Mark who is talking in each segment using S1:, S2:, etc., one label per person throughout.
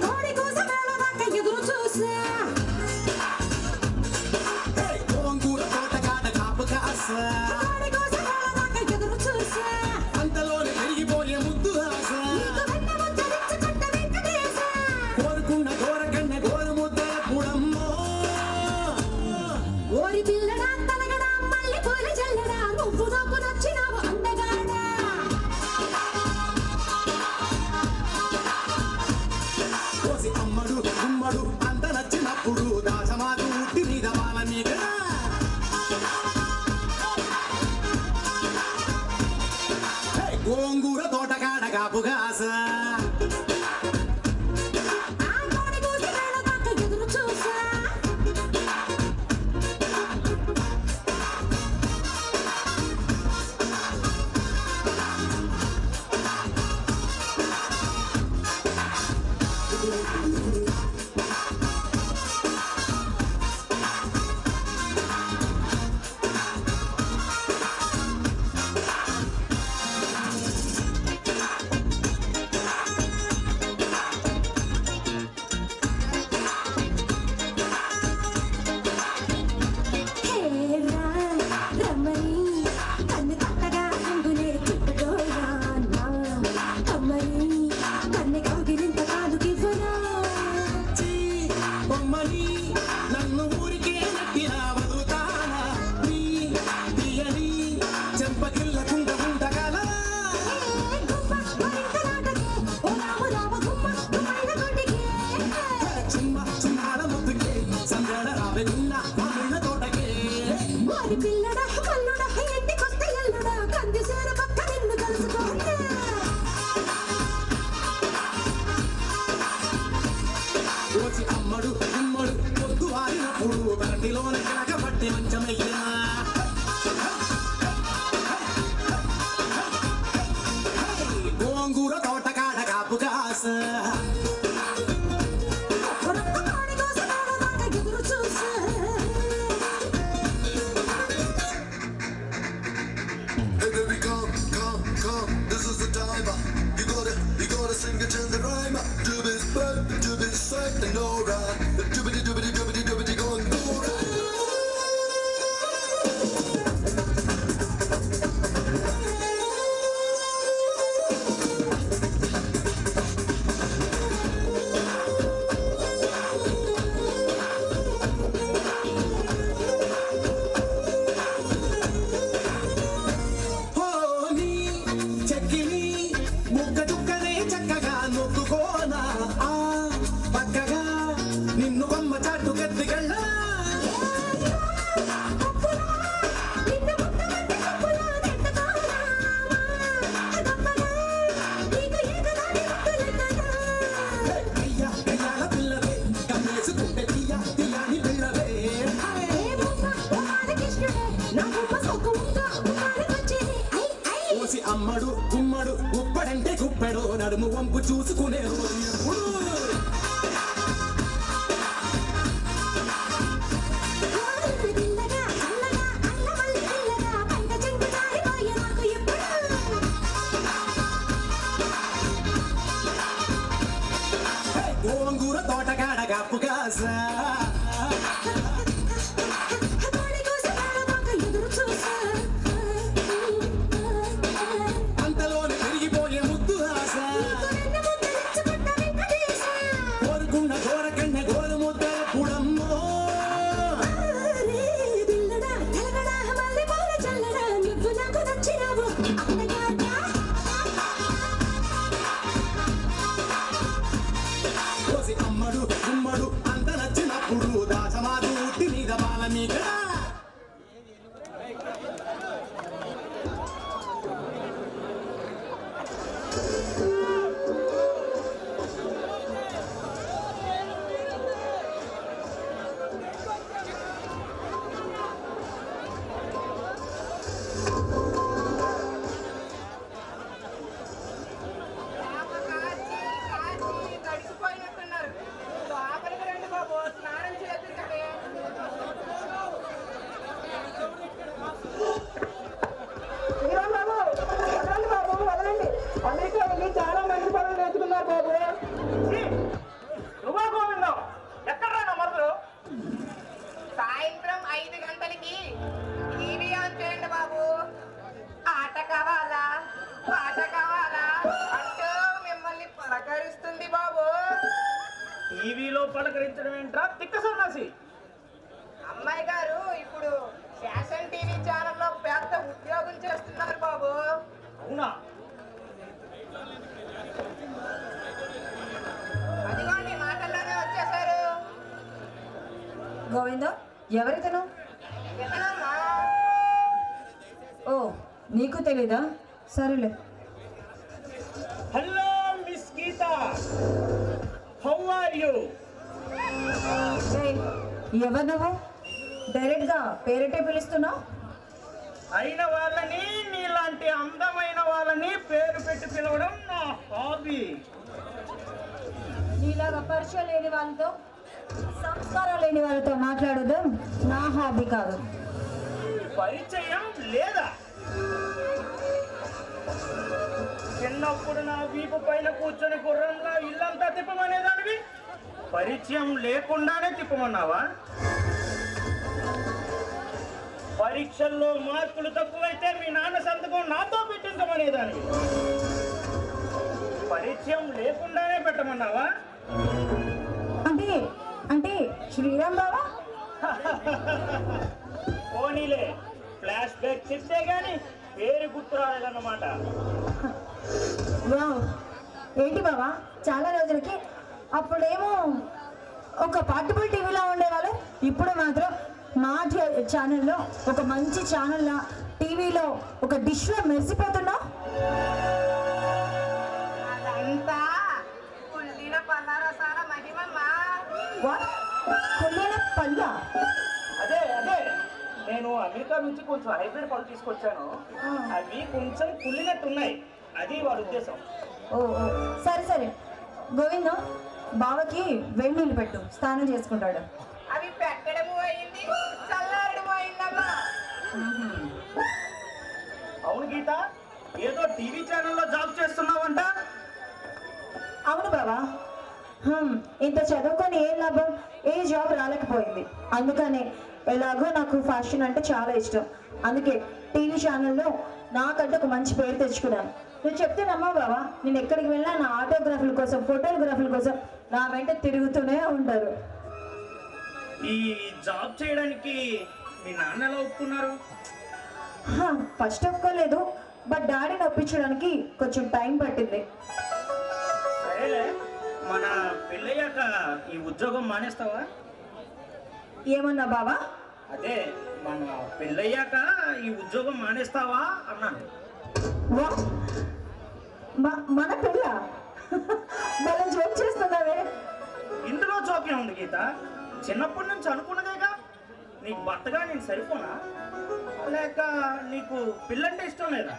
S1: కోడి కోసం వెళ్ళదాకా ఎదురు చూసా
S2: గోంగూర తోటకాడ కాపు కాసా
S1: కోడి కోసం వెళ్ళదాకా ఎదురు చూసా
S2: అంతలోనే పెరిగిపోయే ముద్దు ఆశ
S1: నీకు వెన్న ముద్దలిచ్చుకుంట వెంకటేశ
S2: కోరుకున్న కోరకన్న గోరు ముద్దల పుడమ్మో
S1: ఓరి పిల్లడా తలగడా మళ్ళీ పూల జల్లడా నువ్వు నాకు నచ్చినావు అందగాడా
S2: కోసి అమ్మడు గుమ్మడు అంత నచ్చినప్పుడు దాసమాకు ఉట్టి మీద వాళ్ళ మీద గోంగూర తోటకాడ కాపు కాసా
S1: ఆ కోడి కోసం వెళ్ళదాకా ఎదురు చూసా హేరా రమణి కన్ను కట్టగా కుంగులే చుట్టుకోరా నా కమ్మని కన్ను కౌగిలింత కాదుకివ్వరా
S2: చీ బొమ్మని నన్ను ఊరికే నెట్టినా వదులుతానా నీ తీయని చెంపకిల్లకుండా ఉండగలనా
S1: గుమ్మ మరింత నాటకే ఓ రామ రామ గుమ్మ గుమ్మైన గుండెకే
S2: చిమ్మ చిన్నాడ ముద్దుకే సందడ రావెన్న మామిళ్ళ తోటకే
S1: వారి పిల్లడా కల్లుడా ఇంటికొస్తే ఎల్లుడా కంది సేర పక్క నిన్ను కలుసుకోండి
S2: కోసి అమ్మడు గుమ్మడు పొద్దు వారినప్పుడు గంటిలోన కిలకబట్టి మంచమయ్యా గోంగూర తోటకాడ కాపు కాసా
S1: ఒరొక్క కోడి కోసం వెళ్ళదాకా ఎదురు చూసా
S3: Hey baby, come, come, come. This is the timer. You gotta sing it to the rhyme. Do this back, do this side, and alright. Doobity doobity doobity doobity going alright.
S2: హోని చెక్కిలి ముక్క చుక్కనే చక్కగా నొక్కుకోనా ఆ పక్కగా నిన్ను కొమ్మ చాటు కత్తిగళ్ళ
S1: నిన్ను ముట్టమంటే కప్పులా నెట్టుకోరా గొప్పగా నీకు ఏకదాని ముట్టులెక్కనా
S2: అయ్యా అయ్యాల పిల్లవే కమ్మేసుకుంటే తీయ తీయని పిల్లవే
S1: ఏ బొమ్మ బాలకృష్ణుడే నా బొమ్మ సొక్కుముగా ఉమ్మాడకొచ్చేది ఐ ఐ
S2: కోసి అమ్మడు గుమ్మడు ఉప్పడంటే గుప్పెడు నడుము వంపు చూసుకునే రోజు ఎప్పుడు
S1: కోడి పిల్లగా చల్లగా అల్లమల్లి పిల్లగా పంట చెంగు జారిపోయే నాకు ఎప్పుడు
S2: గోంగూర తోటకాడ కాపు కాసా
S1: కోడి కోసం వెళ్ళదాకా ఎదురు చూసా
S2: అంతలోనే పెరిగిపోయే ముద్దు ఆశ
S1: వెన్న ముద్దలిచ్చుకుంట వెంకటేశ
S2: కోరుకున్న కోరకన్న గోరు ముద్దల పుడమ్మో
S1: రే పిల్లడా తెలగడా మళ్ళీ పూల చల్లడా నువ్వు నాకు నచ్చినావు అందగాడా
S2: కోసి అమ్మడు గుమ్మడు అంత నచ్చినప్పుడు దాసమాదు
S4: టీవీలో పలకరించడం ఏంట్రా తిక్క సన్నాసి?
S5: అమ్మాయి గారు ఇప్పుడు ఫ్యాషన్ టీవీ ఛానల్లో పెద్ద ఉద్యోగం చేస్తున్నారు బాబు.
S4: అవునా?
S5: అదిగోండి మాటల్లోనే వచ్చేసారు.
S6: గోవిందా, ఎవరితను?
S5: ఎక్కడమ్మా?
S6: ఓ, నీకు తెలీదా? సరేలే.
S4: Hello miss Geetha, how are you?
S6: ఏయ్, ఎవరు నువ్వు? డైరెక్ట్గా పేరేటే పిలుస్తున్నావు?
S4: అయిన వాళ్ళని, నీలాంటి అందమైన వాళ్ళని పేరు పెట్టి పిలవడం నా హాబీ.
S6: నీలాగా పరిచయం లేని వాళ్ళతో, సంస్కారం లేని వాళ్ళతో మాట్లాడడం నా హాబీ కాదు.
S4: పరిచయం లేదా? చిన్నప్పుడు నా వీపు పైన కూర్చొని గుర్రంగా ఇల్లంతా తిప్పమనేదానివి, పరిచయం లేకుండానే తిప్పమన్నావా? పరీక్షల్లో మార్కులు తక్కువైతే మీ నాన్న సంతకం నాతో పెట్టించమనేదానివి, పరిచయం లేకుండానే పెట్టమన్నావా?
S6: అంటే అంటే శ్రీరామ్ బావా?
S4: పోనీలే, ఫ్లాష్ బ్యాక్ చెప్తే గాని పేరు గుర్తు రాలేదన్నమాట.
S6: వావ్, ఏంటి బావా చాలా రోజులకి? అప్పుడేమో ఒక పార్టిబుల్ టీవీలో ఉండేవాళ్ళు, ఇప్పుడు మాత్రం మా ఛానల్లో ఒక మంచి ఛానల్లో టీవీలో ఒక డిష్లో మెరిసిపోతున్నావు.
S5: అదంతా కుళ్ళిన పల్లారసాల మహిమమ్మా.
S6: వాట్? కొల్లేల పళ్ళ?
S4: అదే నేను అమెరికా నుంచి కొంచెం హైబ్రిడ్ పళ్ళు తీసుకొచ్చాను, అవి కొంచెం కుళ్ళినట్టున్నాయి, అది వాడి ఉద్దేశం.
S6: ఓ ఓ, సరే సరే గోవిందం, బావకి వేడి నీళ్ళు పెట్టు, స్నానం చేసుకుంటాడు.
S5: అవి పెట్టడము అయింది, చల్లారడము అయిందమ్మా.
S4: అవును గీత, ఏదో టీవీ ఛానల్లో జాబ్ చేస్తున్నావంట?
S6: అవును బావా, ఇంత చదువుకొని ఏం లాభం, ఏ జాబ్ రాలేకపోయింది. అందుకనే ఎలాగో నాకు ఫ్యాషన్ అంటే చాలా ఇష్టం, అందుకే టీవీ ఛానల్లో నాకంటే ఒక మంచి పేరు తెచ్చుకున్నాను. నువ్వు చెప్తే నమ్మా బావా, నేను ఎక్కడికి వెళ్ళినా నా ఆటోగ్రాఫ్ల కోసం, ఫోటోగ్రాఫ్ల కోసం నా వెంట తిరుగుతూనే ఉంటారు.
S4: ఈ జాబ్ చేయడానికి మీ నాన్న ఎలా ఒప్పుకున్నారు?
S6: ఫస్ట్ ఒప్పుకోలేదు, బట్ డాడీని ఒప్పించడానికి కొంచెం టైం పట్టింది.
S4: సరేలే, మన పెళ్ళయ్యాక ఈ ఉద్యోగం మానేస్తావా?
S6: ఏమన్నా బావా?
S4: అదే, మన పెళ్ళయ్యాక ఈ ఉద్యోగం మానేస్తావా అన్నాను.
S6: వా, మన పిల్ల మళ్ళీ జోక్ చేస్తున్నావే.
S4: ఇందులో జోక్యం ఉంది గీత, చిన్నప్పటి నుంచి అనుకున్నదేగా, నీకు భర్తగా నేను సరిపోనా, లేక నీకు పిల్లంటే ఇష్టం లేదా?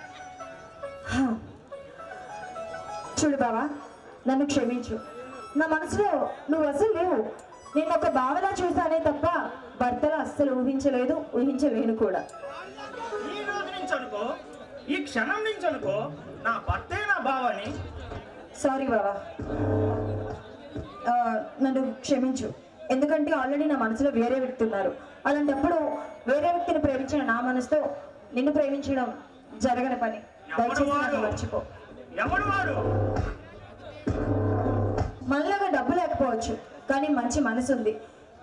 S6: చూడు బావా, నన్ను క్షమించు, నా మనసులో నువ్వు అసలు లేవు. నేను ఒక బావలా చూసానే తప్ప భర్తలా అస్సలు ఊహించలేను కూడా.
S4: ఈ రోజు నుంచి అనుకో, ఈ క్షణం నుంచి అనుకో, నా భర్తే నా భావని.
S6: సారీ బావా, నన్ను క్షమించు, ఎందుకంటే ఆల్రెడీ నా మనసులో వేరే వ్యక్తి ఉన్నారు. అలాంటప్పుడు వేరే వ్యక్తిని ప్రేమించిన నా మనసుతో నిన్ను ప్రేమించడం జరగని పని. దయచేసి నన్ను మర్చిపో.
S4: ఎవడు వాడు?
S6: మనలాగా డబ్బు లేకపోవచ్చు, కానీ మంచి మనసు ఉంది.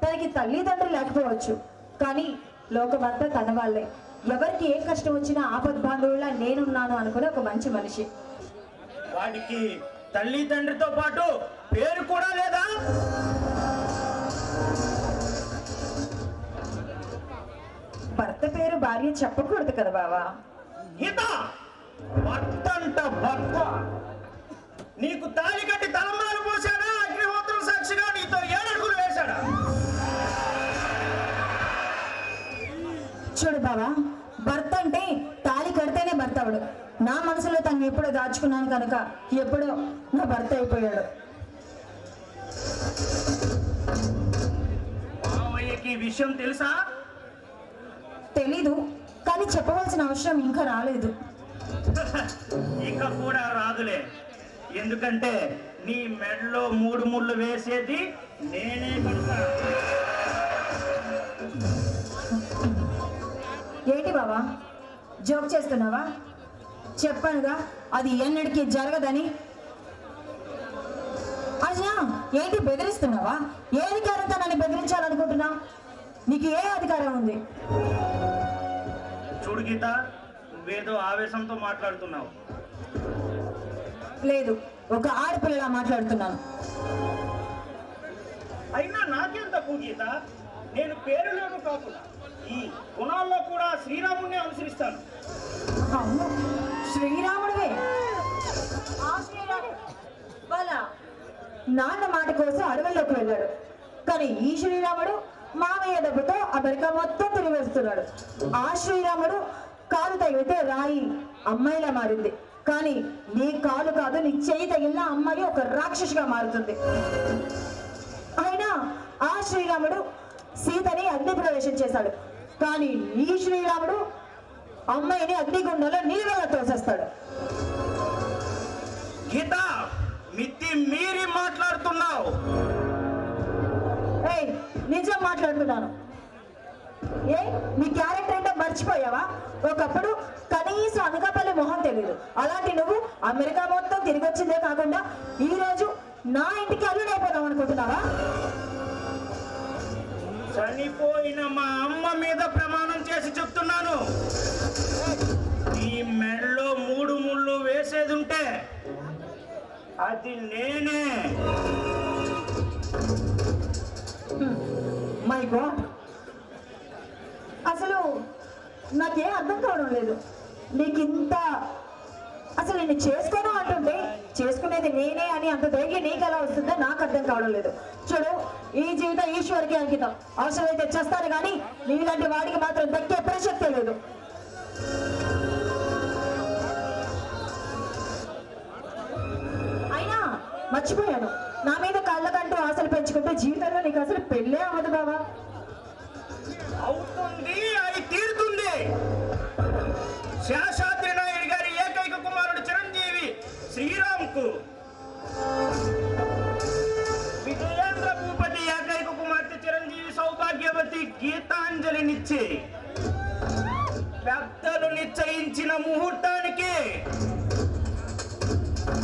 S6: తనకి తల్లిదండ్రులు లేకపోవచ్చు, కానీ లోకమంతా తన వాళ్ళే. ఎవరికి ఏ కష్టం వచ్చినా ఆపద బాంధవులా నేనున్నాను అనుకునే ఒక మంచి మనిషి.
S4: వాడికి తల్లిదండ్రితో పాటు పేరు కూడా లేదా?
S6: భర్త పేరు భార్య చెప్పకూడదు కదా బావా.
S4: గీత, భర్త అంట భర్త. నీకు తాళి కట్టి తలంబ్రాలు పోసాడా? అగ్నిహోత్రం సాక్షిగా నీతో 7 అడుగులు వేశాడా?
S6: చూడు బావా, భర్త అంటే తాళి కడితేనే భర్త అవడు. నా మనసులో తను ఎప్పుడో దాచుకున్నాను కనుక ఎప్పుడో నా భర్త అయిపోయాడు.
S4: మామయ్యకి ఈ విషయం తెలుసా?
S6: తెలీదు, కానీ చెప్పవలసిన అవసరం ఇంకా రాలేదు.
S4: ఇక కూడా రాదులే, ఎందుకంటే నీ మెడలో 3 ముళ్ళు వేసేది నేనే కనుక.
S6: ఏంటి బావా, జోక్ చేస్తున్నావా? చెప్పనుగా అది ఎన్నడికి జరగదని. అజనా ఏంటి బెదిరిస్తున్నావా? ఏ అధికారంతో నన్ను బెదిరించాలనుకుంటున్నా? నీకు ఏ అధికారం ఉంది?
S4: చూడు గీత, నువ్వేదో ఆవేశంతో మాట్లాడుతున్నావు.
S6: లేదు, ఒక ఆడపిల్లలా మాట్లాడుతున్నాను.
S4: అయినా నాకేం తప్పు గీత? నేను పేరులోనూ కాకుండా ఈ గుణాల్లో కూడా శ్రీరాముడిని అనుసరిస్తాను.
S6: అవును, శ్రీరాముడివే. ఆ శ్రీరాముడు వాళ్ళ నాన్న మాట కోసం అడవుల్లోకి వెళ్ళాడు. కానీ ఈ శ్రీరాముడు మామయ్య డబ్బుతో అమెరికా మొత్తం తిరిగి వస్తున్నాడు. ఆ శ్రీరాముడు కాలు తగిలితే రాయి అమ్మాయిలా మారింది. కానీ నీ కాలు కాదు, నీ చేయి తగిలిన అమ్మాయి ఒక రాక్షసిగా మారుతుంది. అయినా ఆ శ్రీరాముడు సీతని అగ్ని ప్రవేశం చేశాడు. కానీ ఈ శ్రీరాముడు అమ్మాయిని అగ్నిగుండంలో నీళ్ళలో తోసేస్తాడు.
S4: గీత, మితి మీరి మాట్లాడుతున్నావు.
S6: ఏయ్, నిజం మాట్లాడుతున్నాను. ఏ నీ క్యారెక్టర్ ఏంటో మర్చిపోయావా? ఒకప్పుడు కనీసం అనకాపల్లి మొహం తెలియదు. అలాంటి నువ్వు అమెరికా మొత్తం తిరిగి వచ్చిందే కాకుండా ఈ రోజు నా ఇంటికి అల్లుడైపోదాం అనుకుంటున్నావా?
S4: చనిపోయిన మా అమ్మ మీద ప్రమాణం చేసి చెప్తున్నాను, ఈ మెడలో 3 ముళ్ళు వేసేది ఉంటే అది నేనే.
S6: మై గాడ్, అసలు నాకేం అర్థం కావడం లేదు. నీకింత అసలు నేను చేసుకోను అంటుంటే చేసుకునేది నేనే అని అంత ధైర్యం నీకు ఎలా వస్తుందో నాకు అర్థం కావడం లేదు. చూడు, ఈ జీవితం ఈశ్వరికి అంకితం. అవసరమైతే చేస్తాను కానీ నీలాంటి వాడికి మాత్రం దక్కే ప్రసక్తే లేదు. అయినా మర్చిపోయాను, నా మీద కళ్ళకంటూ ఆశలు పెంచుకుంటే జీవితంలో నీకు అసలు పెళ్ళే అవ్వదు బావా.
S4: అవుతుంది, అది తీరుతుంది. శేషాద్రి నాయుడు గారి ఏకైక కుమారుడు చిరంజీవి శ్రీరామ్కు విజయేంద్ర భూపతి ఏకైక కుమార్తె చిరంజీవి సౌభాగ్యవతి గీతాంజలినిచ్చి పెద్దలు నిశ్చయించిన ముహూర్తానికి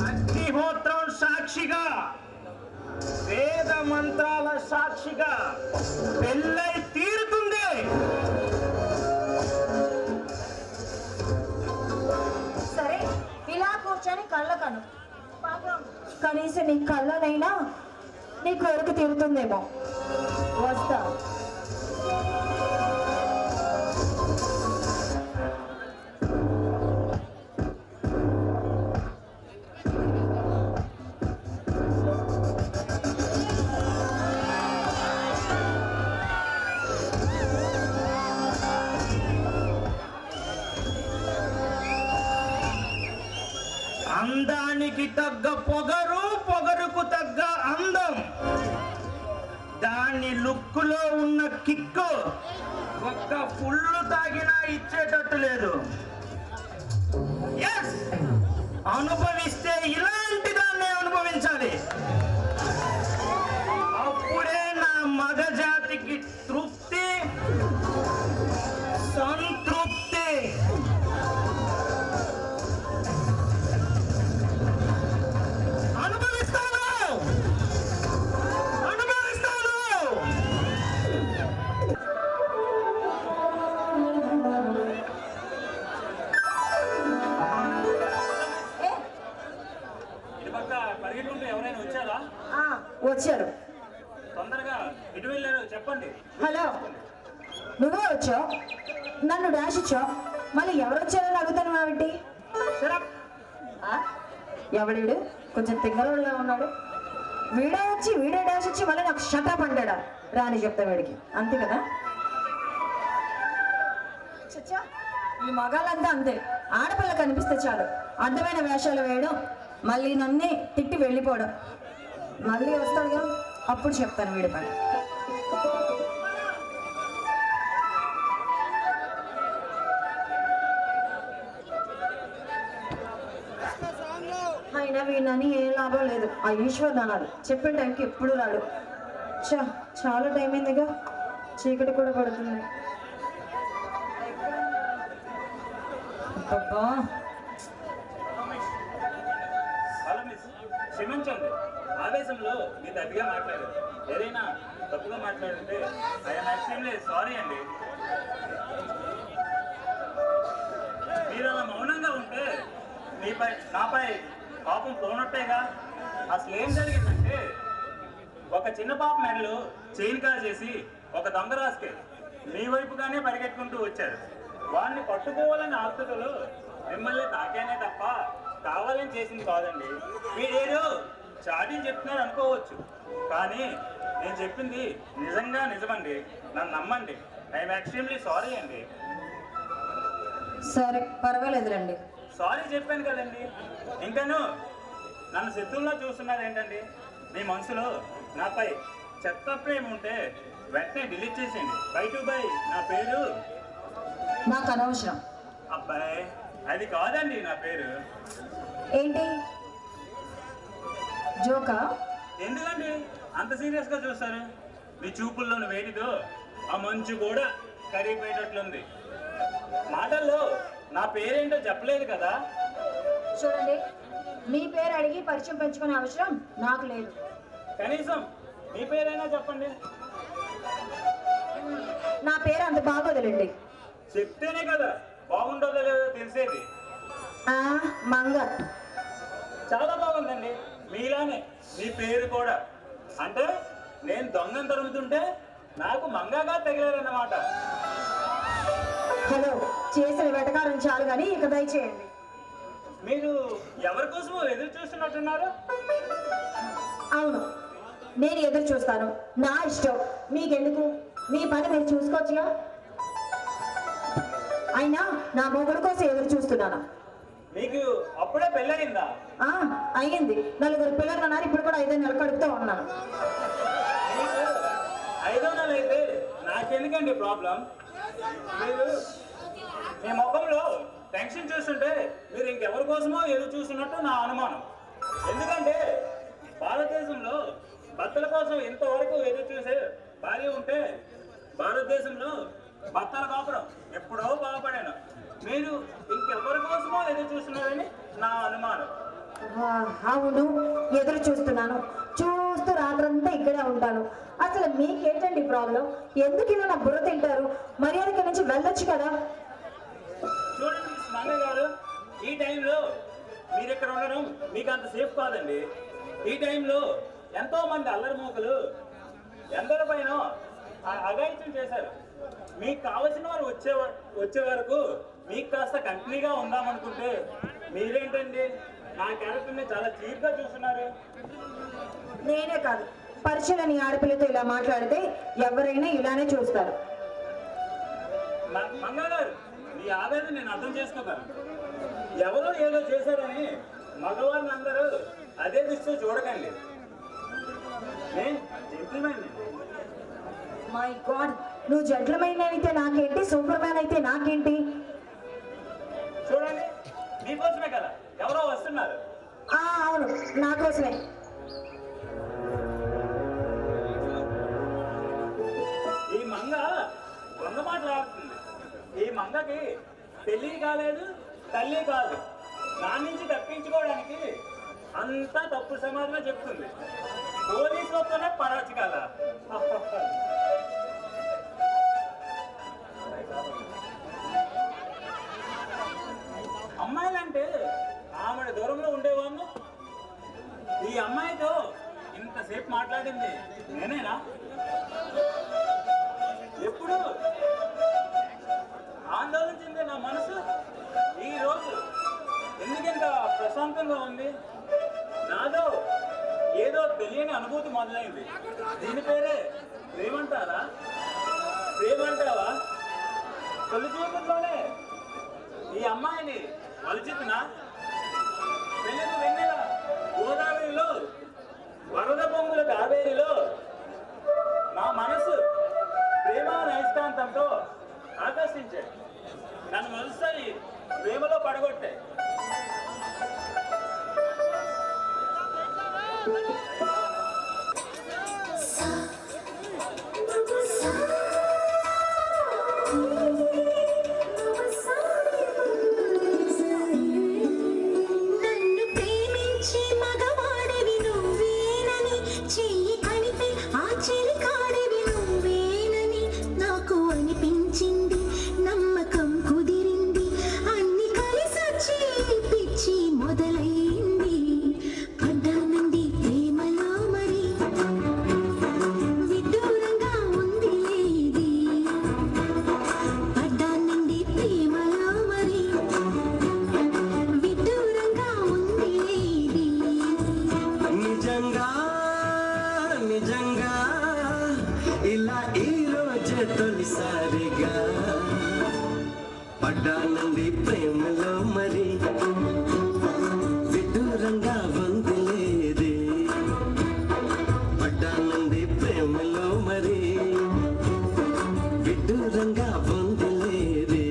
S4: అగ్నిహోత్రం సాక్షిగా, వేద మంత్రాల సాక్షిగా పెళ్ళై తీరుతుంది.
S6: సరే, ఇలా కూర్చొని కళ్ళకను కనీసం నీ కళ్ళనైనా నీ కోరిక తీరుతుందేమో. వస్తా.
S4: అందానికి తగ్గ పొగరు, పొగరుకు తగ్గ అందం. దాని లుక్కులో ఉన్న కిక్కు ఒక్క ఫుల్లు తాగినా ఇచ్చేటట్టు లేదు. ఎస్, అనుభవిస్తే ఇలాంటి దాన్ని అనుభవించాలి. అప్పుడే నా మగ జాతికి తృప్తి, సంతృప్తి.
S6: వచ్చారు.
S4: తొందరగా ఇటు వెళ్ళారు చెప్పండి.
S6: హలో, నువ్వే వచ్చావు, నన్ను డాష్ ఇచ్చావు, మళ్ళీ ఎవరు వచ్చారని అడుగుతాను ఏమిటి? ఎవడీడు కొంచెం తింగరోడుగా ఉన్నాడు. వీడే డాష్ ఇచ్చి మళ్ళీ నాకు షటప్ అంటాడా? రాని చెప్తా వీడికి, అంతే కదా? చచ్చా, ఈ మగాళ్ళంతా అంతే. ఆడపిల్ల కనిపిస్తే చాలు అడ్డమైన వేషాలు వేయడం, మళ్ళీ నన్నే తిట్టి వెళ్ళిపోవడం. మళ్ళీ వస్తాడుగా, అప్పుడు చెప్తాను వీడి పని. అయినా వీడినని ఏ లాభం లేదు. ఆ ఈశ్వర్ అనాలి, చెప్పిన టైంకి ఎప్పుడు రాడు. చాలా టైం అయిందిగా, చీకటి కూడా పడుతుంది. అబ్బా,
S7: క్షమించండి, ఆవేశంలో మీరు అతిగా మాట్లాడారు. ఏదైనా తప్పుగా మాట్లాడితే ఐఎమ్ ఎక్స్ట్రీమ్లీ సారీ అండి. మీరు అలా మౌనంగా ఉంటే నాపై పాపం పోనట్టేగా. అసలు ఏం జరిగిందంటే, ఒక చిన్న పాప మెడలు చైన్ చేసి ఒక దొంగరాజుకి మీ వైపుగానే పరిగెట్టుకుంటూ వచ్చారు. వాడిని పట్టుకోవాలని ఆస్తులు మిమ్మల్ని తాకేనే తప్ప కావాలని చేసింది కాదండి. మీరేదో చాటింగ్ చెప్తున్నారు అనుకోవచ్చు, కానీ నేను చెప్పింది నిజంగా నిజమండి. నన్ను నమ్మండి. ఐఎమ్ ఎక్స్ట్రీమ్లీ సారీ అండి.
S6: సరే పర్వాలేదులేండి.
S7: సారీ చెప్పాను కదండి. ఇంకాను నన్ను శత్రువుల్లో చూస్తున్నారు ఏంటండి? మీ మనసులో నాపై చెత్త ప్రేమ ఉంటే వెంటనే డిలీట్ చేసేయండి. బై టు బై నా పేరు.
S6: నాకు అనవసరం.
S7: అబ్బాయి, అది కాదండి నా పేరు.
S6: ఏంటి జోకా?
S7: ఎందుకండి అంత సీరియస్గా చూస్తారు? మీ చూపుల్లోని వేడితో ఆ మంచు కూడా కరిగిపోయేటట్లుంది. మాటల్లో నా పేరేంటో చెప్పలేదు కదా.
S6: చూడండి, మీ పేరు అడిగి పరిచయం పెంచుకునే అవసరం నాకు లేదు.
S7: కనీసం మీ పేరైనా చెప్పండి.
S6: నా పేరు అంత బాగోదులేండి.
S7: చెప్తేనే కదా బాగుంటుందో లేదో తెలిసేది.
S6: మంగ.
S7: చాలా బాగుందండి. మీలానే మీ పేరు కూడా. అంటే నేను దొంగను తరుముతుంటే నాకు మంగగా తగిలారన్నమాట.
S6: హలో, చేసిన వెటకారం చాలు కానీ ఇక దయచేయండి.
S7: మీరు ఎవరి కోసమో ఎదురు చూస్తున్నట్టున్నారు?
S6: అవును, నేను ఎదురు చూస్తాను. నా ఇష్టం, మీకెందుకు? మీ పని మీరు చూసుకోవచ్చుగా. అయినా నా మొగుడు కోసం ఎదురు చూస్తున్నాను.
S7: మీకు అప్పుడే పెళ్ళయిందా?
S6: అయ్యింది. 4 పిల్లలు ఉన్నారు. ఇప్పుడు కూడా 5 నెలలు కడుపుతూ ఉన్నాను.
S7: మీకు 5వ నెల అయితే నాకెందుకండి ప్రాబ్లం? మీరు మీ ముఖంలో టెన్షన్ చూస్తుంటే మీరు ఇంకెవరి కోసమో ఎదురు చూస్తున్నట్టు నా అనుమానం. ఎందుకంటే భారతదేశంలో భర్తల కోసం ఇంతవరకు ఎదురు చూసే భార్య ఉంటే భారతదేశంలో భర్తల కాపురం ఎప్పుడో బాగుపడాను. మీరు ఇంకెవరి కోసమో ఎదురు చూస్తున్నారని నా అనుమానం.
S6: అవును, ఎదురు చూస్తున్నాను. చూస్తూ రాత్రంతా ఇక్కడే ఉంటాను. అసలు మీకేంటండి ప్రాబ్లం? ఎందుకు ఇలా నా బుర్ర తింటారు? మర్యాదకి నుంచి వెళ్ళొచ్చు కదా.
S7: చూడండి మంగ గారు, ఈ టైంలో మీరు ఇక్కడ ఉండడం మీకు అంత సేఫ్ కాదండి. ఈ టైంలో ఎంతో మంది అల్లరి మూకలు ఎందరిపైన అఘాయిత్యం చేశారు. మీకు కావలసిన వారు వచ్చే వరకు మీకు కాస్త కంపెనీగా ఉందామనుకుంటే మీరేంటండి నా క్యారెక్టర్ని చాలా చీప్గా చూస్తున్నారు.
S6: నేనే కాదు, పరిచయని ఆడపిల్లతో ఇలా మాట్లాడితే ఎవరైనా ఇలానే చూస్తారు.
S7: మంగ గారు, మీ ఆవేదన నేను అర్థం చేసుకోగలను. ఎవరో ఏదో చేశారని మగవారిని అందరూ అదే దృష్టితో చూడకండి. నేను జెంటిల్మెన్.
S6: మై గాడ్, నువ్వు జెంటిల్మెన్ అయితే నాకేంటి, సూపర్ మ్యాన్ అయితే నాకేంటి?
S7: చూడండి, మీకోసమే కదా ఎవరో వస్తున్నారు.
S6: అవును, నా కోసమే.
S7: ఈ మంగ దొంగ మాట్లాడుతుంది. ఈ మంగకి పెళ్ళి కాలేదు, తల్లి కాదు. నా నుంచి తప్పించుకోవడానికి అంతా తప్పు సమాధానం చెప్తుంది. పోలీసులతోనే పడవచ్చు కదా. అమ్మాయిలంటే ఆమె దూరంలో ఉండేవాళ్ళు. ఈ అమ్మాయితో ఇంతసేపు మాట్లాడింది నేనేనా? ఎప్పుడు ఆందోళన చెందే నా మనసు ఈ రోజు ఎందుకంత ప్రశాంతంగా ఉంది. నాదో ఏదో తెలియని అనుభూతి మొదలైంది. దీని పేరే ప్రేమంటారా? ప్రేమంటావా? తొలి చూపుల్లోనే ఈ అమ్మాయిని వలచితున్నా? వెన్నెల వెన్నెల గోదావరిలో, వరద పొంగుల కావేరిలో నా మనసు ప్రేమ నైష్కాంతంతో ఆకర్షించాయి. నన్ను మొదటిసారి ప్రేమలో పడగొట్టాయి.
S1: నన్ను ప్రేమించే మగవాడివి
S8: తొలిసారిగా పడ్డానంది ప్రేమలో మరి విదూరంగా వందిలేదే పడ్డానంది ప్రేమలో మరి విదూరంగా వందిలేదే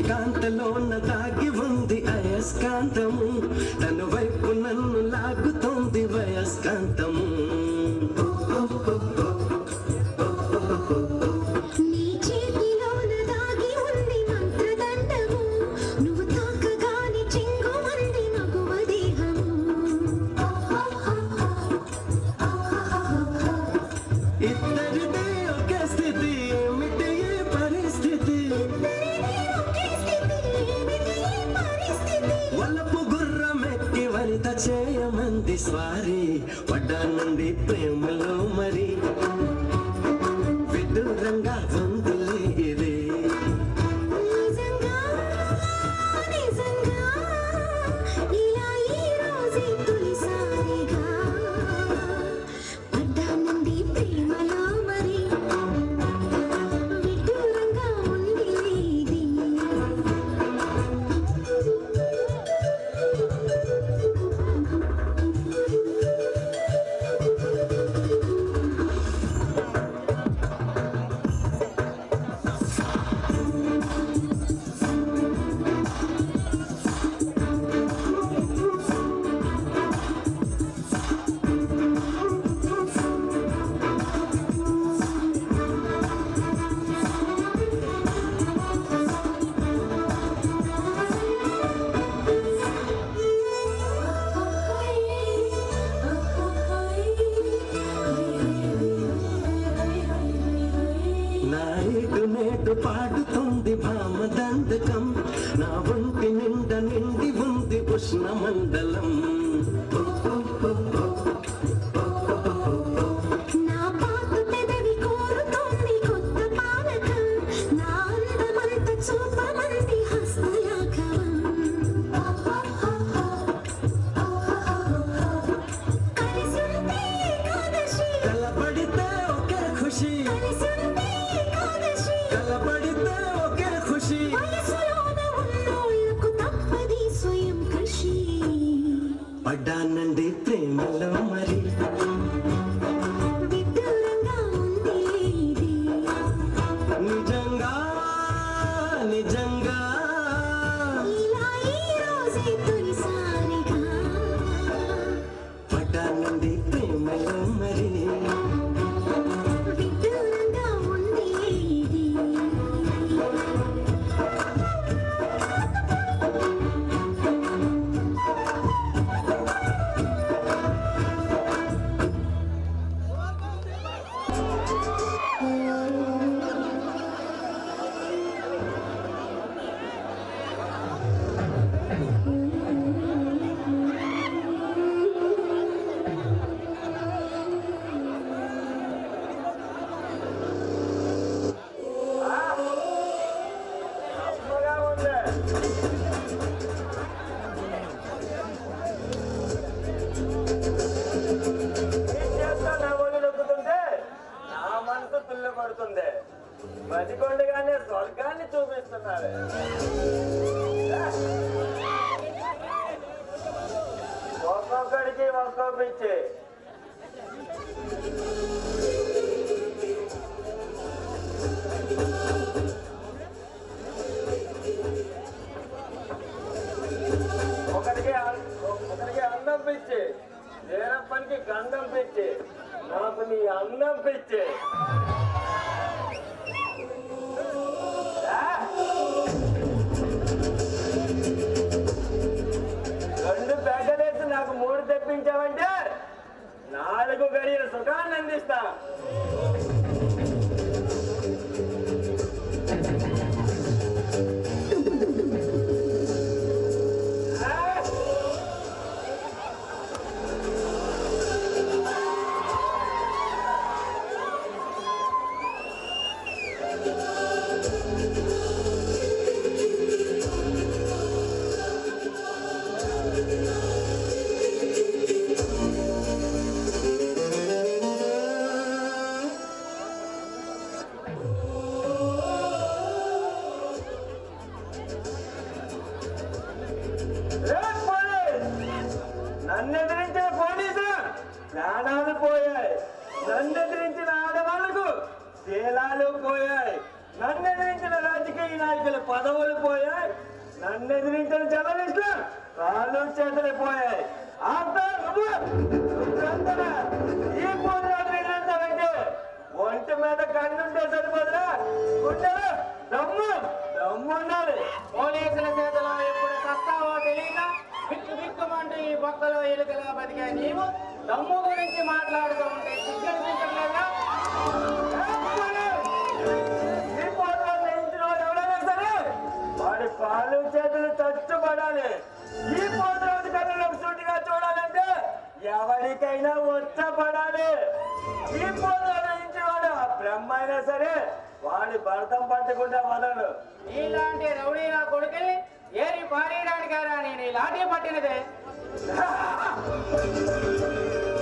S8: కాంతలోన దాగి ఉంది అయస్కాంతము తన వైపు నన్ను లాగుతోంది వయస్కాంతము
S1: నీ చేతిలోన దాగి ఉంది మంత్రదండము నువ్వు తాకగానే చెంగుమంది మగువ దేహము
S8: ఇద్దరిదే ఒకే స్థితి ఏమిటి ఈ పరిస్థితి వలపు గుర్రమెక్కి వనిత చేయమంది స్వారీ పడ్డానంది ప్రేమలో మరి విదూరంగా వందులేదే
S1: నిజంగా నిజంగా ఇలా ఈ రోజే తొలిసారిగా పడ్డానంది ప్రేమలో మరి విదూరంగా ఉండిలేది
S8: నా ఏటు నేటు పాడుతుంది భామ దండకం నా ఒంటి నిండా నిండి ఉంది ఉష్ణ మండలం
S1: నా పాత పెదవి కోరుతోంది కొత్త పానకం నా అందమంత చూపమంది హస్తలాఘవం కలిసుంటే ఏకాదశి
S8: కలపడితే ఒకే ఖుషి
S1: కలిసుంటే ఏకాదశి
S8: కలపడితే ఒకే ఖుషి
S1: వయసులోన ఉన్నోళ్లకు తప్పది స్వయం కృషి
S8: పడ్డానండి ప్రేమలో మరి
S1: విదూరంగా ఉండిలేది
S8: నిజంగా నిజంగా
S1: ఇలా ఈ రోజే తొలిసారిగా
S8: పడ్డానండి ప్రేమలో మరి
S1: విదూరంగా ఉండిలేది
S7: నా మనసు తుల్లు పడుతుంది బతికొండగానే స్వర్గాన్ని చూపిస్తున్నారు ఒక్కొక్కడికి ఒక్కో పిచ్చి ఒకరికి అన్నం పిచ్చి వీరప్పనికి గంధం పిచ్చి నాకు నీ అన్నం పిచ్చి రెండు పెద్దలేసి నాకు 3 తెప్పించావంటే 4 గడియల సుఖాన్ని అందిస్తా. నన్ను ఎదిరించిన పోలీసులు ప్రాణాలు పోయాయి. నన్ను ఎదిరించిన ఆడవాళ్లకు శీలాలు పోయాయి. నన్ను ఎదిరించిన రాజకీయ నాయకుల పదవులు పోయాయి. నన్ను ఎదిరించిన జర్నలిస్టులు కాళ్ళు చేతులు పోయాయి. ఈ పోరాటం ఎదిరించాలంటే ఒంటి మీద కన్నుంటే సరిపోదురా, గుండెలు దమ్ము ఉండాలి.
S5: పోలీసుల చేతిలో ఎప్పుడు సస్తావో తెలియక బిక్కుమంటూ ఈ బొక్కలో ఎలుకలా బతికే నీవు దమ్ము గురించి మాట్లాడుతూ ఉంటే సిగ్గనిపించట్లేదా?
S7: ఈ పోరాటం ఎంచిన వాడు ఎవరైనా సరే వాడి కాళ్ళు చేతులు తచ్చుపడాలి. ఈ పోరాటం కళ్ళలో సూటిగా చూడాలంటే ఎవరికైనా వచ్చపడాలి. ఈ పోరాటం ఎంచిన వాడు ఆ బ్రహ్మ అయినా సరే వాడి భర్తం పట్టకుండా వదలడు.
S5: నీలాంటి రౌడీ నా కొడుకుని ఏరి పారేయడానికారా నేను ఈ లాఠీ పట్టినదే.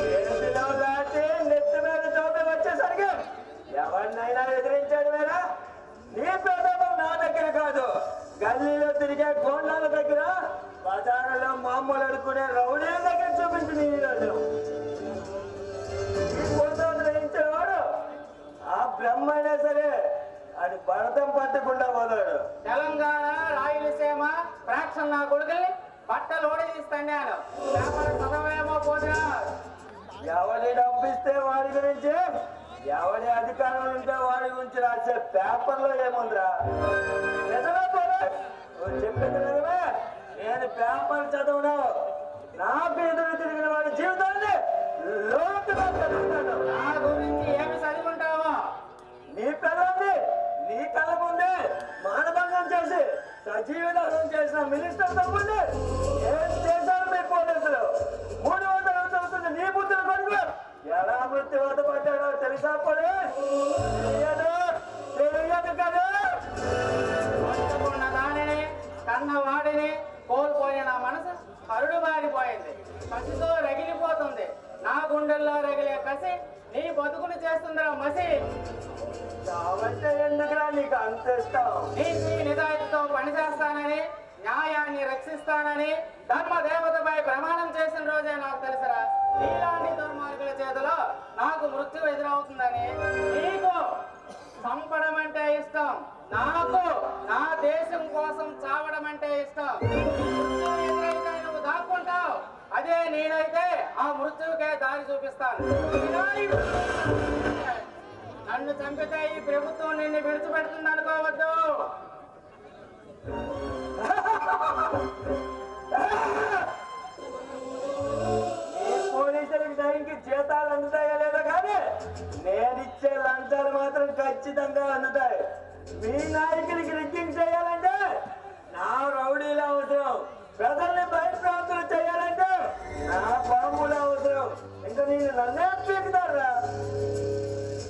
S7: చేతిలో లాఠీ నెత్తి మీద చోట వచ్చేసరికి ఎవరినైనా ఎదిరించాడు వేరా. నీ ప్రతాపం నా దగ్గర కాదు, గల్లీలో తిరిగే గోండాల దగ్గర, బజారులో మామూలు అడుక్కునే రౌడీల దగ్గర చూపించి నీ ఈరోజు ఈ ఫోటోలు వేయించిన వాడు ఆ బ్రహ్మ అయినా సరే అది భరతం పట్టకుండా వదలడు.
S5: తెలంగాణ రాయలసీమ ఫ్రాక్షన్ నా కొడుకుల్ని బట్టలు ఓడదీస్తాను. పేపర్ చదవేమో పోతున్నా.
S7: ఎవరి డబ్బిస్తే వాడి గురించి, ఎవరి అధికారం ఉంటే వాడి గురించి రాసే పేపర్లో ఏముందిరా? నిజమే పోరా, నువ్వు చెప్పింది నిజమే. నేను పేపర్ చదవను. నాకు ఎదురు తిరిగిన వాడి జీవితాన్ని లోతుగా చదువుతాను.
S5: నా గురించి ఏమి చదువుకుంటావో
S7: నీ పిల్లల్ని నీ కళ్ళ ముందే మానభంగం చేసి సజీవ దహనం చేసిన మినిస్టర్ తమ్ముడిని ఏం చేశారు మీ పోలీసులు? 300 అవుతుంది నీ బుద్ధుల కొడుకు ఎలా మృత్యువాత పడ్డాడో తెలుసా? పోలే తెలియదు కదా.
S5: పట్టుకున్న దానిని కన్నవాడిని కోల్పోయిన నా మనసు కరుడు మారిపోయింది. కసితో రగిలిపోతుంది. నా గుండెల్లో రగిలే కసి నీ బతుకుని చేస్తుందిరా మసి.
S7: చావంటే ఎందుకురా నీకు అంత ఇష్టం?
S5: నీతి నిజాయితీతో పనిచేస్తానని, న్యాయాన్ని రక్షిస్తానని ధర్మదేవతపై ప్రమాణం చేసిన రోజే నాకు తెలుసురా నీలాంటి దుర్మార్గుల చేతిలో నాకు మృత్యు ఎదురవుతుందని. నీకు చంపడం అంటే ఇష్టం, నాకు నా దేశం కోసం చావడం అంటే ఇష్టం. మృత్యువు ఎదురైతే నువ్వు దాక్కుంటావు, అదే నేనైతే ఆ మృత్యువుకే దారి చూపిస్తాను. నన్ను చంపితే ఈ ప్రభుత్వం నిన్ను విడిచిపెడుతుంది అనుకోవద్దు.
S7: ఈ పోలీసులకు టైంకి జీతాలు అందుతాయో లేదో కానీ నేనిచ్చే లంచాలు మాత్రం ఖచ్చితంగా అందుతాయి. మీ నాయకులకి రిగ్గింగ్ చేయాలంటే నా రౌడీలు అవసరం. ప్రజల్ని భయప్రాంతులు చేయాలంటే నా బాంబులు అవసరం. ఇంకా నేను నన్నే పీకుతారా?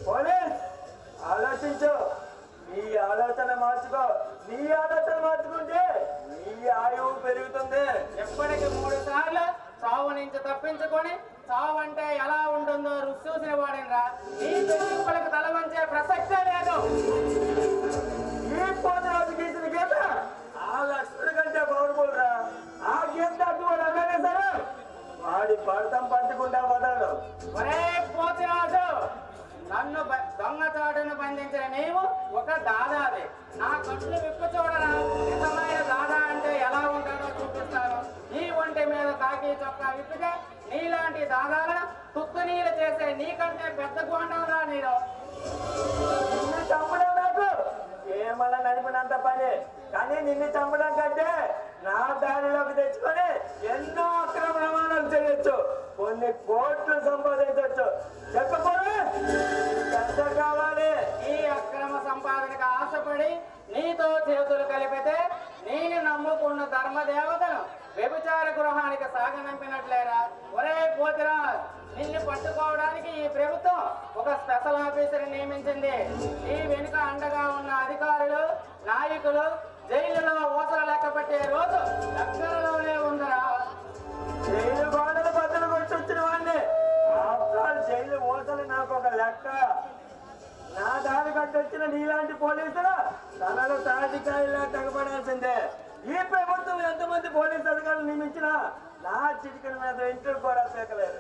S7: పోలీస్ ఆలోచించు. నీ ఆలోచన మార్చుకో. నీ ఆలోచన మార్చుకుంటే నీ ఆయువు పెరుగుతుంది.
S5: ఎప్పటికి 3 సార్లు చావు నుంచి తప్పించుకొని చావు అంటే ఎలా ఉంటుందో రుచి చూసిన వాడినరా. ఈ బెదిరింపులకు తల వంచే ప్రసక్తే లేదు.
S7: ఈ పోతరాజు గీసిన గీత ఆ లక్ష్మణుడి కంటే బాగుపడరా. ఆ గీత అటువంటి అలాగే సరే వాడి భర్తం పట్టకుండా వదలడు.
S5: ఒరే పోతిరాజు, నన్ను దొంగచాటును బంధించిన నీవు ఒక దాదావి. నా కట్లు విప్పు చూడరా. నిజమైన దాదా అంటే ఎలా ఉంటాడో చూపిస్తాను. ఈ ఒంటి మీద కాకి చొక్కా విప్పితే నీలాంటి దాదాలను తుక్కు నీళ్ళు చేసే నీకంటే పెద్ద గోండంరా నేను.
S7: నిన్ను చంపడం నాకు ఏమలా నడిపినంత పని. కానీ నిన్ను చంపడం కంటే నా దారిలోకి తెచ్చుకొని ఎన్నో అక్రమ రవాణాలు చేయొచ్చు. కొన్ని
S9: కోట్లు సంపాదించవచ్చు. చెప్పకూడదు ఎంత కావాలి?
S5: ఈ అక్రమ సంపాదనకు ఆశపడి నీతో చేతులు కలిపితే నేను నమ్ముకున్న ధర్మదేవతను వ్యభిచార గృహానికి సాగనంపినట్లేరా? ఒరే పోతిరా, నిన్ను పట్టుకోవడానికి ఈ ప్రభుత్వం ఒక స్పెషల్ ఆఫీసర్ నియమించింది. ఈ వెనుక అండగా ఉన్న అధికారులు, నాయకులు జైలులో ఊసలు లెక్క పెట్టే రోజు దగ్గరలోనే ఉందరా.
S9: జైలు గోడలు బద్దలు కొట్టొచ్చిన వాడిని ఆఫ్టర్ జైలు ఊసలు నాకు ఒక లెక్క. నా దారి కట్టొచ్చిన నీలాంటి పోలీసులు తనలో తాటికాయలా తెగబడాల్సిందే. ఈ ప్రభుత్వం ఎంతమంది పోలీసు అధికారులు నియమించినా నా చిటికల మీద ఇంటికి కూడా పీకలేదు.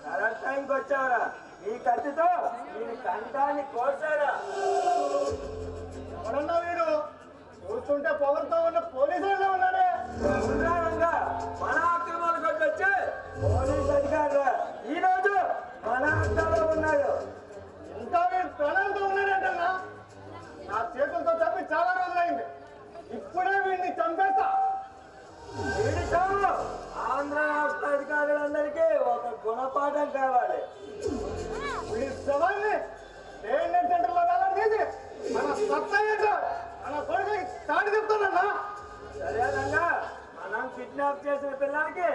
S9: కరెక్ట్ టైంకి వచ్చావురా. ఈ కత్తితో నేను కంఠాన్ని కోసారా.
S2: ఎవరన్నా వీడు చూస్తుంటే పొగరుతో ఉన్న పోలీసుల్లో ఉన్నాడే.
S9: ఉదాహరణగా మన ఆక్రమణకు వచ్చి పోలీసు అధికారులు ఈ రోజు మన హస్తాలో ఉన్నాడు.
S2: ఇంకా వీడు ప్రాణాలతో ఉన్నాడంటన్నా. నా చేతులతో తప్పి చాలా రోజులైంది. ఇప్పుడే వీడిని చంపేస్తా.
S9: వీడి చావు ఆంధ్ర రాష్ట్ర అధికారులందరికీ ఒక గుణపాఠం కావాలి.
S2: వీడి శవాన్ని ట్రైనింగ్ సెంటర్లో వెళ్ళాలి. మన సత్తా ఏంటో మన కొడుకు చాటి చెప్తానన్నా.
S9: సరేనంగా మనం కిడ్నాప్ చేసిన పిల్లలకి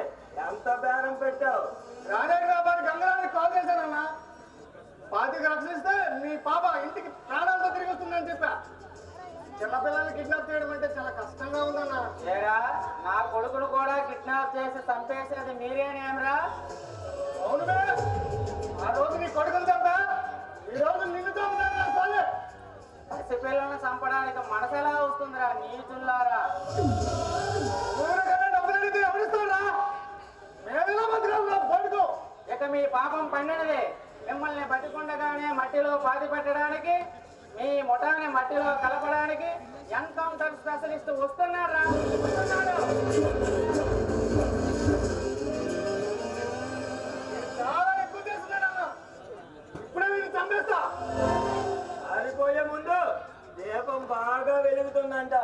S9: ఎంత బేరం పెట్టావు?
S2: రాజేంద్రబాబు గంగరానికి కాల్ చేశానన్నా. 25 రక్షిస్తే మీ పాప ఇంటికి ప్రాణాలతో తిరిగి వస్తుందని చెప్పా. చిన్నపిల్లల్ని కిడ్నాప్ చేయడం అంటే చాలా కష్టంగా ఉందన్నా.
S5: ఏరా, నా కొడుకును కూడా కిడ్నాప్ చేసి చంపేసినది మీరేనేమరా?
S2: అవునుగా, ఆ రోజు నీ కొడుకుని చంపా, ఈ రోజు నిన్ను చంపుతాను. సాలే
S5: పసిపిల్లలను చంపడానికి మనసు ఎలా వస్తుందిరా నీచుల్లారా?
S2: ఊరికన్నా డబ్బులు అడిగితే ఎవరిస్తారా? మేమెలా బతకాలి కొడుకు?
S5: ఇక మీ పాపం పండినది. మిమ్మల్ని బతికుండగానే మట్టిలో పాతి పెట్టడానికి, మీ ముఠాన్ని మట్టిలో కలపడానికి ఎన్కౌంటర్ స్పెషలిస్ట్ వస్తున్నారా?
S2: చాలా ఎక్కువ చేస్తున్నాడన్నా. ఇప్పుడే వీళ్ళు చంపేస్తా.
S9: ఆరిపోయే ముందు దీపం బాగా వెలుగుతుందంట.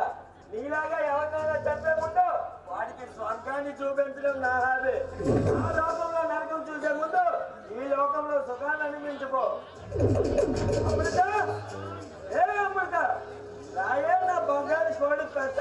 S9: నీలాగా ఎవరికైనా చెప్పే ముందు వాడికి స్వర్గాన్ని చూపించడం నా హాబీ. ఆ లోకంలో నరకం చూసే ముందు ఈ లోకంలో సుఖాన్ని అనిపించుకో. అమృత, ఏ అమృత, రాయే నా బంగారు కోడి పెద్ద.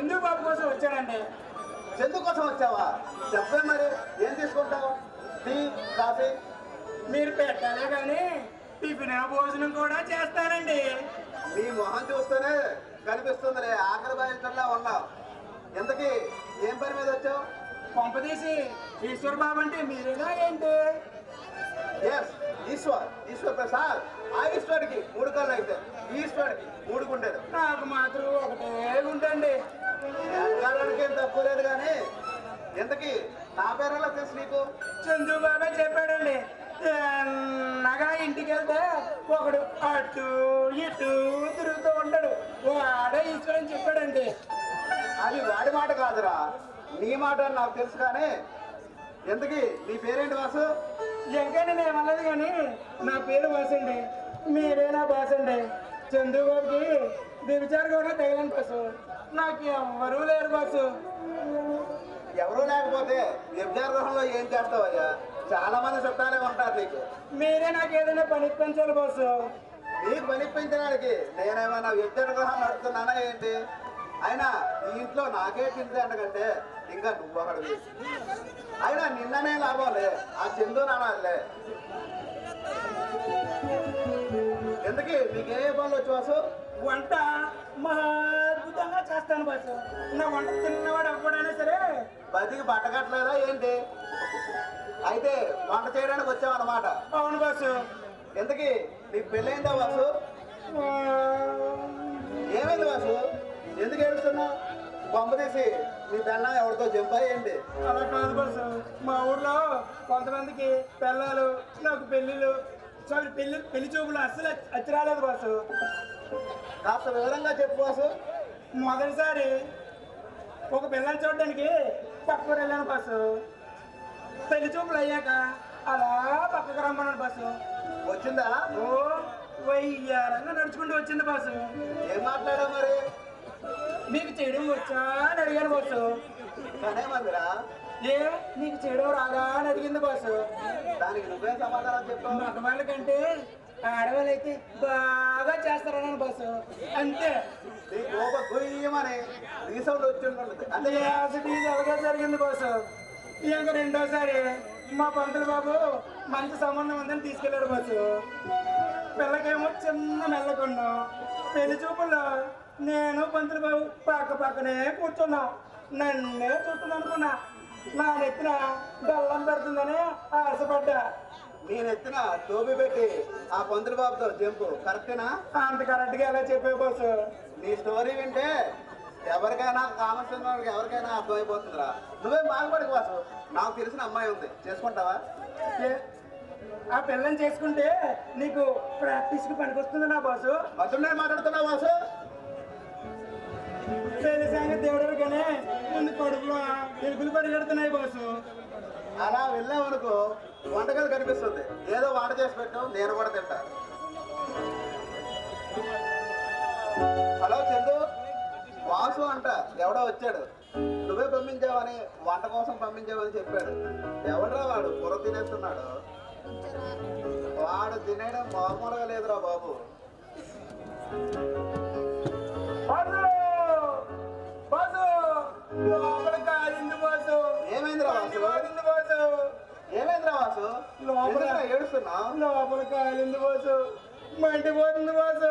S5: చందు బాబు కోసం వచ్చాడండి.
S2: చందు కోసం వచ్చావా? చెప్పే మరి ఏం తీసుకుంటావు? Tea, coffee?
S5: మీరు పెట్టాలే కానీ టిఫిన్ భోజనం కూడా చేస్తానండి.
S2: నీ మొహం చూస్తేనే కనిపిస్తుందిలే ఆకలి బాధితుల్లా ఉన్నావు. ఇంతకీ ఏం పని మీద వచ్చావు?
S5: పంపదీసి ఈశ్వర్ బాబు అంటే మీరేనా ఏంటి?
S2: ఎస్, ఈశ్వర్ ప్రసాద్. ఆ ఈశ్వరుడికి 3 కళ్ళు అయితే ఈశ్వరుడికి 3 గుండెలు.
S5: నాకు మాత్రం ఒకటే గుండండి.
S2: ఎక్కడానికి ఏం తక్కువ లేదు కానీ ఇంతకీ నా పేరులో తెలుసు నీకు?
S5: చందు బాబే చెప్పాడండి. నగా ఇంటికి వెళ్తే ఒకడు అటు ఇటు తిరుగుతూ ఉంటాడు, వాడే ఈశ్వరని చెప్పాడండి.
S2: అది వాడి మాట కాదురా, నీ మాట అని నాకు తెలుసు. కానీ ఇంతకీ నీ పేరేంటి వాసు?
S5: ఎంకైనా నేను అన్నది కానీ నా పేరు బాసండి. మీరే నా బాసండి. చందు బాబుకి వ్యభిచార కూడా తగిలిన బాసు. నాకు ఎవరూ లేరు బాసు.
S2: ఎవరూ లేకపోతే వ్యభిచార గృహంలో ఏం చేస్తావయ్యా? చాలా మంది చుట్టాలే ఉంటారు నీకు.
S5: మీరే నాకు ఏదైనా పని పెంచాలి బాసు.
S2: నీకు పనిపించడానికి నేనేమైనా వ్యభిచార గృహం నడుపుతున్నానా ఏంటి? అయినా ఈ ఇంట్లో నాకే తింటే అంటకంటే ఇంకా నువ్వు ఒకడివి. అయినా నిన్ననే లాభంలే, ఆ చందు నానాలే. ఎందుకు నీకే పనులు వచ్చు వాసు?
S5: వంట మహా అద్భుతంగా చేస్తాను బాసు. నా వంట తిన్నవాడు అవ్వడైనా సరే
S2: బతికి బట్టకట్లేదా ఏంటి? అయితే వంట చేయడానికి వచ్చావన్నమాట.
S5: అవును బాసు.
S2: ఎందుకు నీకు పెళ్ళైందా వాసు? ఏమైంది వాసు? ఎందుకు ఏడుస్తున్నావు? బొమ్మ తీసి నీ పెళ్ళ ఎవరితో జంపా ఏంటి?
S5: అలా కాదు బాసు. మా ఊర్లో కొంతమందికి పెళ్ళాలు, నాకు పెళ్ళిళ్ళు, పెళ్లి చూపులు అస్సలు వచ్చి రాలేదు బాసు.
S2: కాస్త వివరంగా చెప్పు వాసు.
S5: మొదటిసారి ఒక పిల్లని చూడడానికి పక్కకు వెళ్ళాను బాసు. పెళ్లి చూపులు అయ్యాక అలా పక్కకు రమ్మన్నాడు బాసు.
S2: వచ్చిందా?
S5: ఓ వయ్యారంగా నడుచుకుంటూ వచ్చింది బాసు.
S2: ఏం మాట్లాడావు మరి?
S5: మీకు చేయడం వచ్చా అని అడిగాను బాసు.
S2: కనేమందిరా?
S5: ఏ నీకు చేయడం రాదా అని అడిగింది బాసు.
S2: దానికి నువ్వే సమాధానం చెప్పావు?
S5: మగవాళ్ళ కంటే ఆడవాళ్ళు అయితే బాగా చేస్తారన్నాను బాసు. అంతే.
S2: నీ కోప గుయ్యమని నీ సౌండ్ వచ్చి ఉంటుంది అంతే.
S5: అలాగే జరిగింది బాసు. ఇంకా రెండోసారి మా పంతులు బాబు మంచి సంబంధం ఉందని తీసుకెళ్ళాడు బాసు. పిల్లకేమో చిన్న మెల్లకున్నాం. పెళ్లి చూపుల్లో నేను పంతులు బాబు పక్కనే కూర్చున్నాం. నన్నే చూస్తుంది అనుకున్నా. నా నెత్తిన బెల్లం పెడుతుందని ఆశపడ్డా.
S2: నేను ఎత్తిన టోపీ పెట్టి ఆ పంతులు బాబుతో జంపు కరెక్టేనా?
S5: అంత కరెక్ట్గా ఎలా చెప్పే బాసు.
S2: నీ స్టోరీ వింటే ఎవరికైనా కామన్ వాళ్ళకి ఎవరికైనా అర్థమైపోతుందిరా. నువ్వేం బాధపడకు వాసు. నాకు తెలిసిన అమ్మాయి ఉంది, చేసుకుంటావా?
S5: ఆ పిల్లని చేసుకుంటే నీకు ప్రాక్టీస్కి పనికొస్తుంది నా బాసు.
S2: మధునే మాట్లాడుతున్నావు వాసు?
S5: పెళ్లి సంగతి దేవుడు కానీ ముందు కొడుకులు ఎలుకలు పరిగెడుతున్నాయి బాసు.
S2: అలా వెళ్ళామనుకో వంటకాలు కనిపిస్తుంది. ఏదో వంట చేసి పెట్టావు, నేను కూడా తింటా. హలో చందు, వాసు అంట ఎవడో వచ్చాడు. నువ్వే పంపించావని, వంట కోసం పంపించావని చెప్పాడు. ఎవడరా వాడు? పొర తినేస్తున్నాడు. వాడు తినేయడం మామూలుగా లేదురా బాబు. ఏమైందిరా వాసు? ఏమైందిరా వాసు? ఏడుస్తున్నావు?
S5: లోపల కాలింది బాసు. మండిపోతుంది బాసు.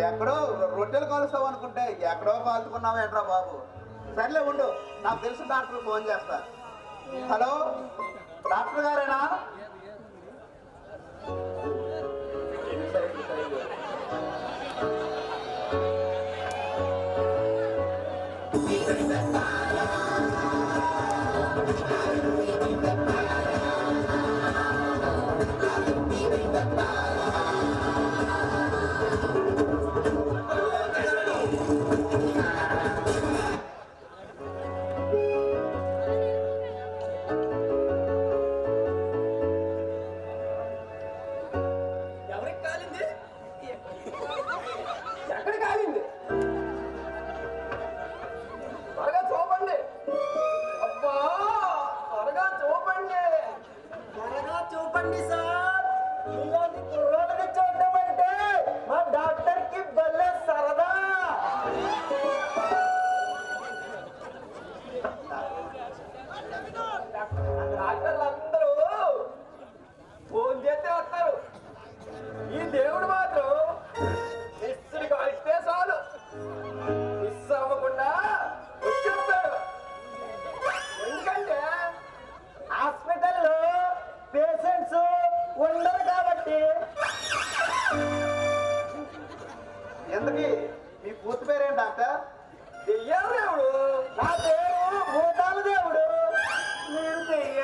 S2: ఎక్కడో రొట్టెలు కాలుస్తావు అనుకుంటే ఎక్కడో కాల్చుకున్నావు ఏంట్రా బాబు? సర్లే ఉండు, నాకు తెలిసిన డాక్టర్ ఫోన్ చేస్తా. హలో, డాక్టర్ గారేనా?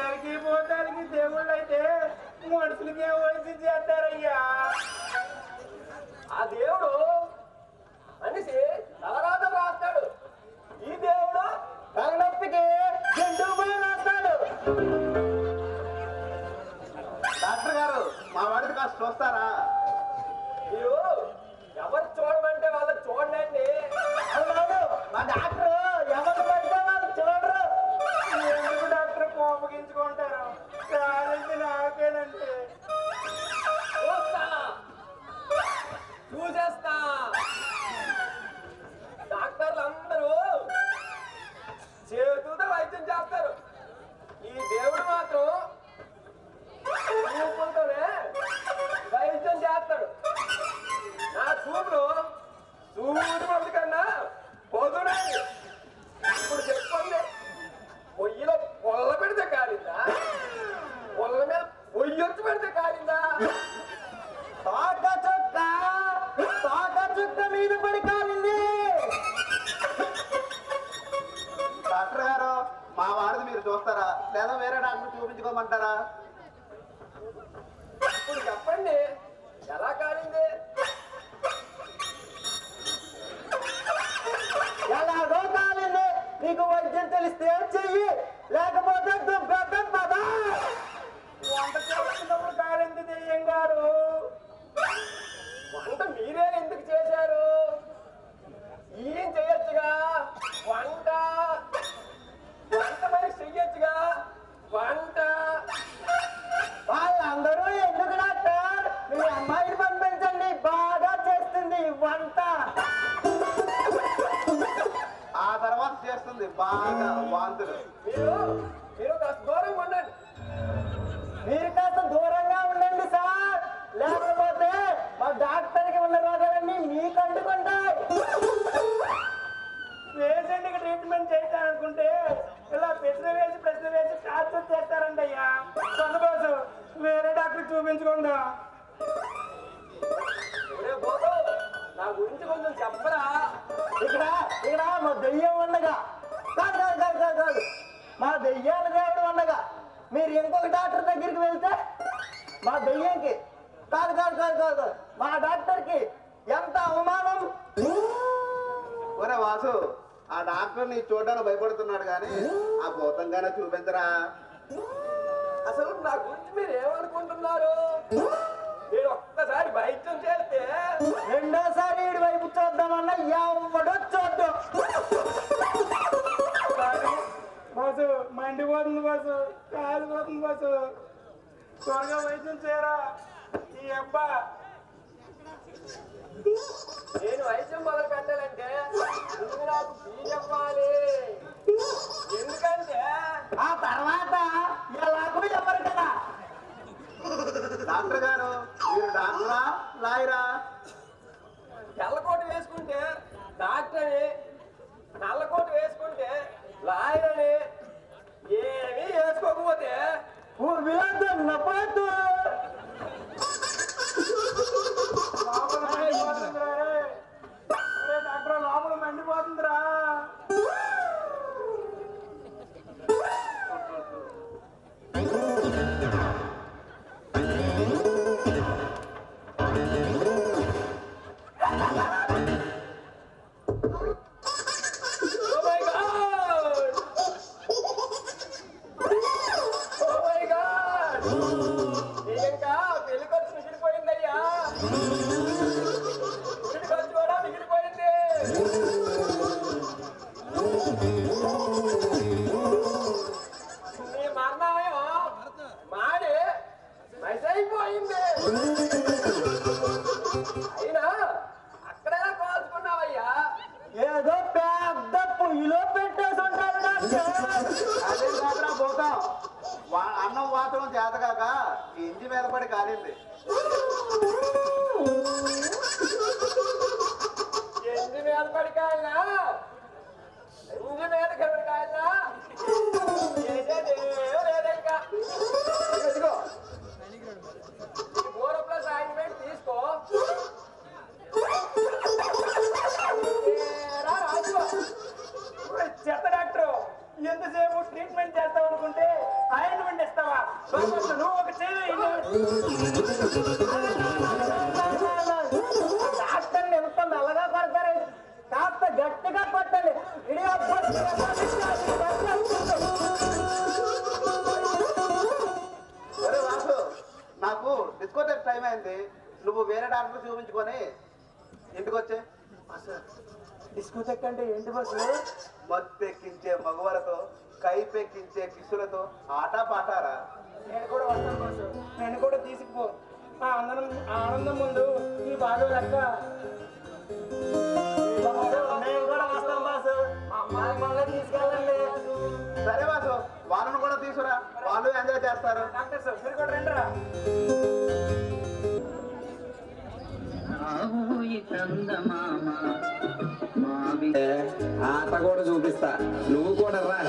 S5: భూతాలకి భూతాలకి దేవుళ్ళు అయితే మనుషులకి ఏం వైద్యం చేస్తారయ్యా. ఆ దేవుడు మనిషి తలరాత రాస్తాడు, ఈ దేవుడు తలనొప్పికి జంతువు రాస్తాడు.
S2: డాక్టర్ గారు మా వాడికి కాస్త చూస్తారా?
S5: మీరు ఎవరు చూడమంటే వాళ్ళకి చూడండి. అవునవును, మా డాక్టర్ ఎవరు పడితే వాళ్ళు చూడరు. ఎందుకు డాక్టర్ కోపగించుకుంటారు? కాదండి నాకేనండి. చూసేస్తా. డాక్టర్లు అందరూ చేతులతో వైద్యం చేస్తారు, ఈ దేవుడు మాత్రం చూపులతోనే వైద్యం చేస్తాడు. నా చూపులు సూది మంది కన్నా పొదునాయి. ఇప్పుడు చెప్పండి, పొయ్యిలో పొల్ల పెడితే కాలిందా, పొల్ల మీద పొయ్యొచ్చు పెడితే కాలిందా? తోట చుక్క మీద పడి కాలింది.
S2: డాక్టర్ గారు మా వాడిది మీరు చూస్తారా లేదా వేరే డాక్టర్ చూపించుకోమంటారా?
S5: ఇప్పుడు చెప్పండి, ఎలా కాలింది? ఎలాగో కాలింది. నీకు వైద్యం తెలిస్తే చెయ్యి, లేకపోతే దుబ్బెత్తం పదా. వంట చేస్తున్నప్పుడు కాలింది దెయ్యం గారు. వంట మీరే ఎందుకు చేశారు? ఏం చెయ్యొచ్చుగా వంట, వంట మరి చెయ్యొచ్చుగా వంట. వాళ్ళందరూ ఎందుకు డాక్టర్, మీ అమ్మాయిని పంపించండి, బాగా చేస్తుంది వంట.
S2: ఆ తర్వాత చేస్తుంది బాగా వాంతులు.
S5: మీరు కాస్త దూరంగా ఉండండి. మీరు కాస్త దూరంగా ఉండండి సార్, లేకపోతే మా డాక్టర్కి ఉన్న రోగాలన్నీ మీకు అంటుకుంటాయి. పేషెంట్కి ట్రీట్మెంట్ చేయాలనుకుంటే ఇలా ప్రశ్న వేసి టార్చర్ చేస్తారండి అయ్యా. సంతోషం, వేరే డాక్టర్ చూపించుకోండా. నా గురించి కొంచెం చెప్పరా. ఇక్కడ మా దెయ్యం ఉండగా కాదు, మా దెయ్యాల దేవుడు ఉండగా మీరు ఇంకొక డాక్టర్ దగ్గరికి వెళ్తే మా దెయ్యంకి కాదు మా డాక్టర్కి ఎంత అవమానం.
S2: ఒరే వాసు, ఆ డాక్టర్ నీ చూడడానికి భయపడుతున్నాడు కానీ ఆ భూతంగానే చూపించరా.
S5: అసలు నా గురించి మీరు ఏమనుకుంటున్నారు? నేను ఒక్కసారి వైద్యం చేస్తే రెండోసారి వీడి వైపు చూద్దామన్నా ఎవడో చూద్దాం. బాసు మండిపోతుంది, బాసు కాలిపోతుంది, బాసు త్వరగా వైద్యం చేయరా. ఈ అబ్బా నేను వైద్యం మొదలు పెట్టాలంటే ముందు నాకు ఫీజు ఇవ్వాలి. ఎందుకంటే ఆ తర్వాత ఎలాగో ఎవరు కదా.
S2: డాక్టర్ గారు మీరు డాక్టరా లాయరా?
S5: తెల్లకోట వేసుకుంటే డాక్టర్ అని, నల్లకోట వేసుకుంటే లాయర్ అని, ఏమీ వేసుకోకపోతే నవ్వద్దు. డాక్టర్ లోపల మండిపోతుందిరా. అయినా అక్కడైనా కాల్చుకున్నావయ్యా. ఏదో పెద్ద పొయ్యిలో పెట్టేసి ఉంటారు.
S2: అదే కాదురా భూతం, అన్నం వాతడం చేతగాక ఇంటి మీద పడి కాలింది.
S5: ఎండి మీద పడి కాలినా, ఎండి మీద పడి కాలినా చేసేది లేదక్క. ఇదిగో బోరో ప్లస్ ఆయింట్మెంట్ తీసుకో, చెత్త డాక్టర్ ఎంతసేపు ట్రీట్మెంట్ చేస్తాం అనుకుంటే ఆయింట్మెంట్
S9: నువ్వు ఒక డాక్టర్ని ఎంత మెల్లగా పడతారు, కాస్త గట్టిగా పట్టండి.
S2: సరే వాసు, నాకు డిస్కోటెక్ టైం అయింది, నువ్వు వేరే డాక్టర్ చూపించుకొని ఇంటికి వచ్చే.
S9: డిస్కోటెక్ అంటే ఏంటి బస్సు?
S2: మత్తెక్కించే మగవాళ్ళతో కైపెక్కించే కిసులతో ఆట పాటారా.
S9: నేను కూడా వస్తాను బస్సు, నేను కూడా తీసుకుపో. ఆ ఆనందం ముందు ఈ బాధ లెక్క. నేను కూడా వస్తాను బాసు, మళ్ళీ తీసుకెళ్ళండి.
S2: సరే వాసు, వాళ్ళను కూడా తీసుకురా, వాళ్ళు ఎంజాయ్ చేస్తారు.
S9: డాక్టర్ సార్ మీరు కూడా రండిరా.
S5: ఆట కూడా చూపిస్తా, నువ్వు కూడా రా.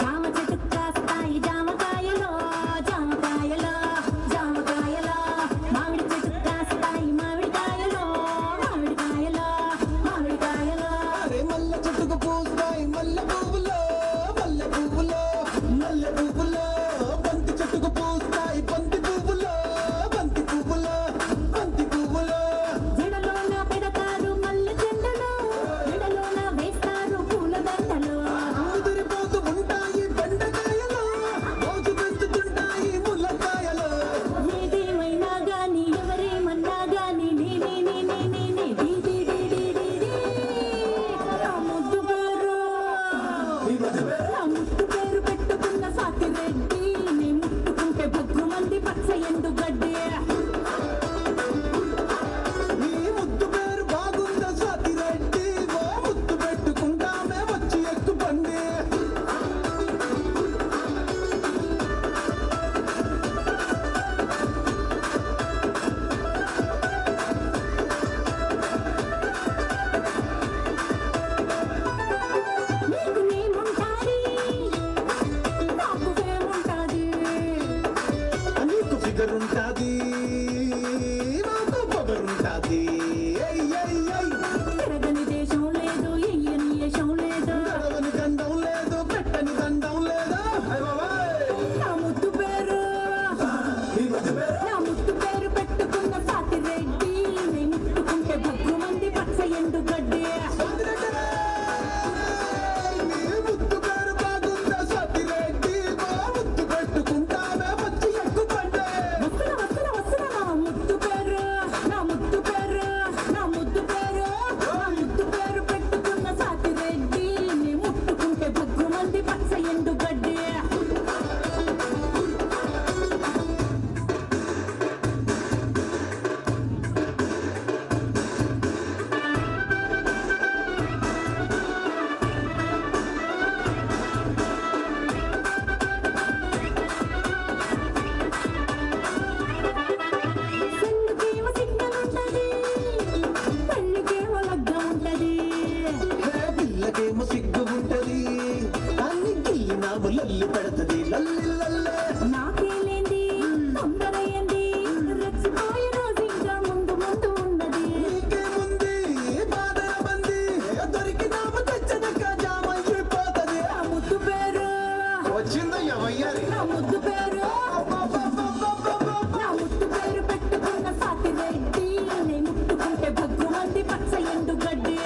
S1: జామ చెట్టు కాస్తాయి జామకాయలో జామకాయలో జామకాయలో, మామిడి చెట్టు కాస్తాయి మామిడికాయలో మామిడికాయలో మామిడికాయలో.
S8: అరే మల్ల చెట్టుకు పూస్తాయి మల్లె పువ్వులో మల్లె పువ్వులో మల్లె పువ్వులో, బంతి చెట్టుకు పూస్తాయి బంతి పువ్వులో బంతి పువ్వులో బంతి పువ్వులో.
S1: జడలోన పెడతారు మల్లె చెండలో, జడలోన వేస్తారు పూల దండలో.
S8: ముదిరిపోతూ ఉంటాయి బెండకాయలో, రోజు పెంచుతుంటాయి ముల్లకాయలో.
S1: ఏదేమైనా గాని ఎవరేమన్నా గాని నా ముద్దు పేరు పెట్టుకున్న సాతిరెడ్డి, నీ ముట్టుకుంటే బొగ్గు మంది పచ్చ ఎండు గడ్డి.
S8: నీ ముద్దు పేరు బాగుందా స్వాతిరెడ్డి, ఓ ముద్దు పెట్టుకుంటామే వచ్చి ఎక్కు పండి.
S1: నీకు నేముంటాది, నాకు ఫేముంటాది.
S8: నీకు ఫిగర్ ఉంటాది, నాకు పొగరుంటాది. ఏయ్ ఏయ్ ఏయ్,
S1: తిరగని దేశం లేదు, ఎయ్యని దేశం లేదు.
S8: గడవని గండం లేదు, పెట్టని దండం లేదు. అయ్ బాబాయ్,
S1: నా ముద్దు పేరు
S8: నీ ముద్దు పేరు
S1: నా ముద్దు పేరు పెట్టుకున్న సాతిరెడ్డి, నీ ముట్టుకుంటే బొగ్గు మంది పచ్చ ఎండు గడ్డి.
S8: స్వాతిరెడ్డి. నీ ముద్దు పేరు బాగుందా స్వాతిరెడ్డి, ఓ ముద్దు పెట్టుకుంటామే వచ్చి ఎక్కు పండి.
S1: వస్తున్నా నా ముద్దు పేరు నా ముద్దు పేరు నా ముద్దు పేరు నా ముద్దు పేరు పెట్టుకున్న సాతిరెడ్డి, నీ ముట్టుకుంటే బొగ్గు మంది పచ్చ ఎండు గడ్డి. సెండుకేమో సిగ్నల్ ఉంటది, పెళ్ళికేమో లగ్గం ఉంటది.
S8: ఏ పిల్లకేమో సిగ్గు ఉంటది, అన్ని గిల్లినాము లల్లి పెడతది లల్లి లల్లే.
S1: నాకేలేంది తొందర ఏంది, రెచ్చిపోయే రోజు ఇంకా ముందు ముందు ఉన్నది.
S8: నీకేముంది బాధ బంది, దొరికినాము తెచ్చనక్క జామైపోతది.
S1: నా ముద్దు పేరు
S8: వచ్చిందయ్య వయ్యారి.
S1: నా ముద్దు పేరు నా ముద్దు పేరు పెట్టుకున్న సాతిరెడ్డి, నీ ముట్టుకుంటే బొగ్గు మంది పచ్చ ఎండు గడ్డి.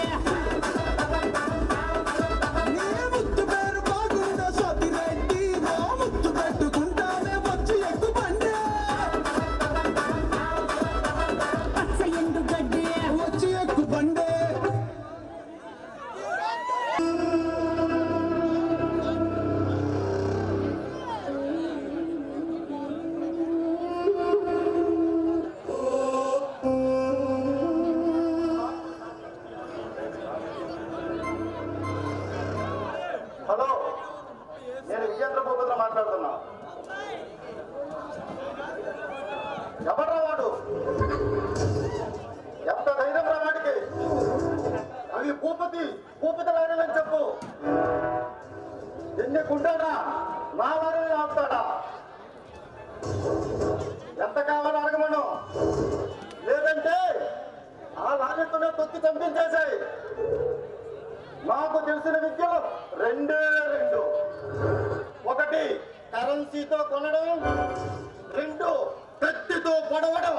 S8: నీ
S2: కొద్ది ఊపితలాడని చెప్పు. ఎన్ని గుండెనా నా వారిని ఆపుతాడా? ఎంత కావాలో అడగమను, లేదంటే ఆ లారీతోనే తొక్కి చంపించేసాయి. నాకు తెలిసిన విద్యలు రెండే రెండు. ఒకటి కరెన్సీతో కొనడం, రెండు కత్తితో పొడవడం.